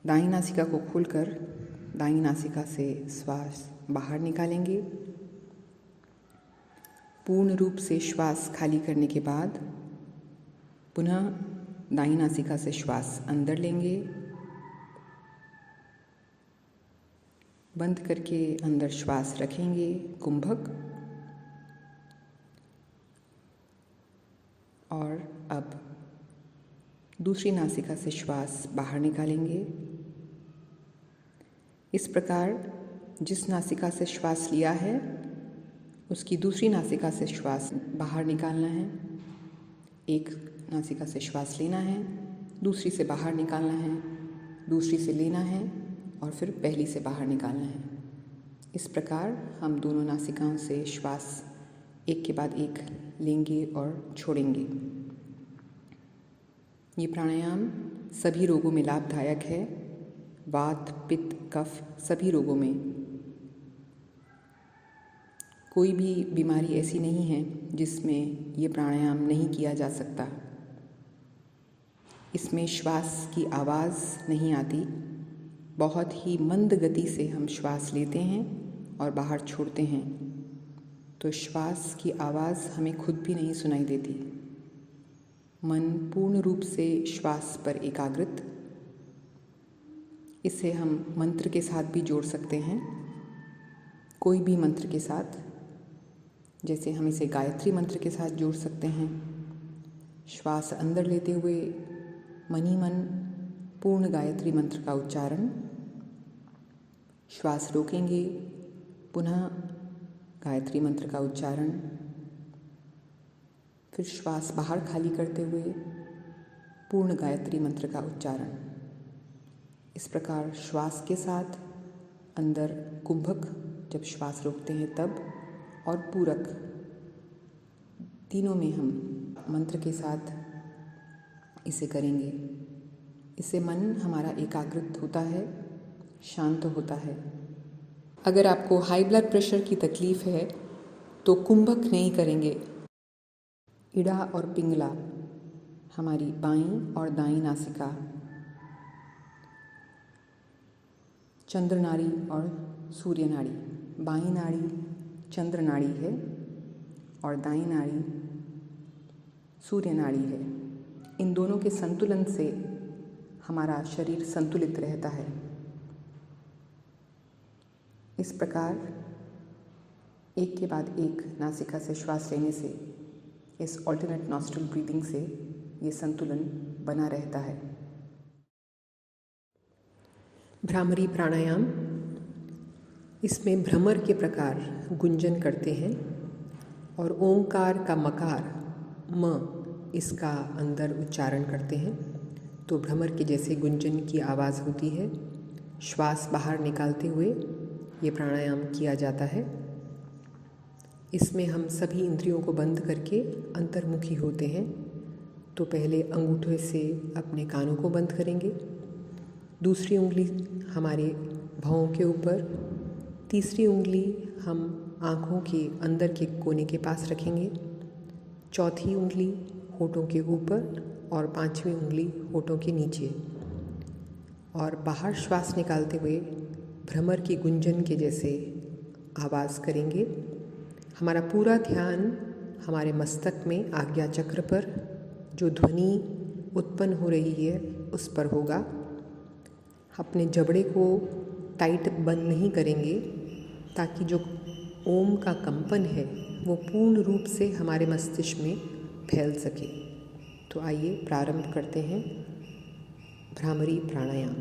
दाईं नासिका को खोलकर दाईं नासिका से श्वास बाहर निकालेंगे। पूर्ण रूप से श्वास खाली करने के बाद पुनः दाईं नासिका से श्वास अंदर लेंगे। बंद करके अंदर श्वास रखेंगे कुंभक। और अब दूसरी नासिका से श्वास बाहर निकालेंगे। इस प्रकार जिस नासिका से श्वास लिया है उसकी दूसरी नासिका से श्वास बाहर निकालना है। एक नासिका से श्वास लेना है, दूसरी से बाहर निकालना है, दूसरी से लेना है और फिर पहली से बाहर निकालना है। इस प्रकार हम दोनों नासिकाओं से श्वास एक के बाद एक लेंगे और छोड़ेंगे। ये प्राणायाम सभी रोगों में लाभदायक है। वात, पित्त, कफ सभी रोगों में। कोई भी बीमारी ऐसी नहीं है जिसमें ये प्राणायाम नहीं किया जा सकता। इसमें श्वास की आवाज़ नहीं आती। बहुत ही मंद गति से हम श्वास लेते हैं और बाहर छोड़ते हैं, तो श्वास की आवाज़ हमें खुद भी नहीं सुनाई देती। मन पूर्ण रूप से श्वास पर एकाग्रित। इसे हम मंत्र के साथ भी जोड़ सकते हैं, कोई भी मंत्र के साथ। जैसे हम इसे गायत्री मंत्र के साथ जोड़ सकते हैं। श्वास अंदर लेते हुए मन ही मन पूर्ण गायत्री मंत्र का उच्चारण। श्वास रोकेंगे, पुनः गायत्री मंत्र का उच्चारण। फिर श्वास बाहर खाली करते हुए पूर्ण गायत्री मंत्र का उच्चारण। इस प्रकार श्वास के साथ अंदर कुंभक जब श्वास रोकते हैं तब, और पूरक, तीनों में हम मंत्र के साथ इसे करेंगे। इससे मन हमारा एकाग्रित होता है, शांत होता है। अगर आपको हाई ब्लड प्रेशर की तकलीफ़ है तो कुंभक नहीं करेंगे। इड़ा और पिंगला, हमारी बाईं और दाईं नासिका, चंद्र नाड़ी और सूर्य नाड़ी। बाईं नाड़ी चंद्र नाड़ी है और दाईं नाड़ी सूर्य नाड़ी है। इन दोनों के संतुलन से हमारा शरीर संतुलित रहता है। इस प्रकार एक के बाद एक नासिका से श्वास लेने से, इस ऑल्टरनेट नॉस्ट्रल ब्रीदिंग से ये संतुलन बना रहता है। भ्रामरी प्राणायाम, इसमें भ्रमर के प्रकार गुंजन करते हैं और ओंकार का मकार म इसका अंदर उच्चारण करते हैं, तो भ्रमर के जैसे गुंजन की आवाज़ होती है। श्वास बाहर निकालते हुए ये प्राणायाम किया जाता है। इसमें हम सभी इंद्रियों को बंद करके अंतर्मुखी होते हैं। तो पहले अंगूठे से अपने कानों को बंद करेंगे, दूसरी उंगली हमारे भौं के ऊपर, तीसरी उंगली हम आँखों के अंदर के कोने के पास रखेंगे, चौथी उंगली होठों के ऊपर और पांचवी उंगली होठों के नीचे। और बाहर श्वास निकालते हुए भ्रमर की गुंजन के जैसे आवाज़ करेंगे। हमारा पूरा ध्यान हमारे मस्तक में आज्ञा चक्र पर जो ध्वनि उत्पन्न हो रही है उस पर होगा। अपने जबड़े को टाइट बंद नहीं करेंगे ताकि जो ओम का कंपन है वो पूर्ण रूप से हमारे मस्तिष्क में फैल सके। तो आइए प्रारंभ करते हैं भ्रामरी प्राणायाम।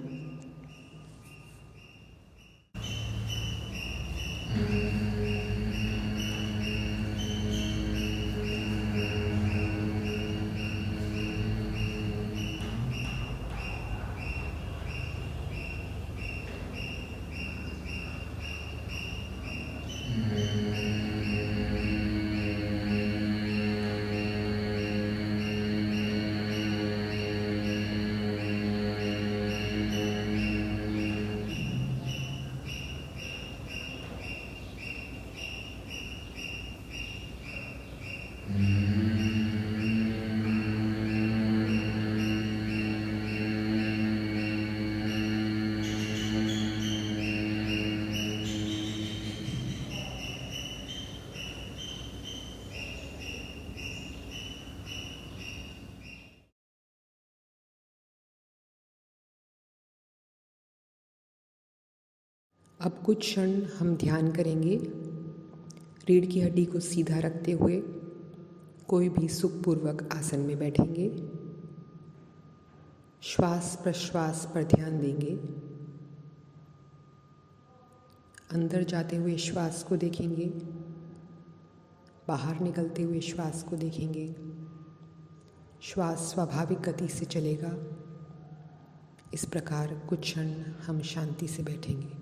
अब कुछ क्षण हम ध्यान करेंगे। रीढ़ की हड्डी को सीधा रखते हुए कोई भी सुखपूर्वक आसन में बैठेंगे। श्वास प्रश्वास पर ध्यान देंगे। अंदर जाते हुए श्वास को देखेंगे, बाहर निकलते हुए श्वास को देखेंगे। श्वास स्वाभाविक गति से चलेगा। इस प्रकार कुछ क्षण हम शांति से बैठेंगे।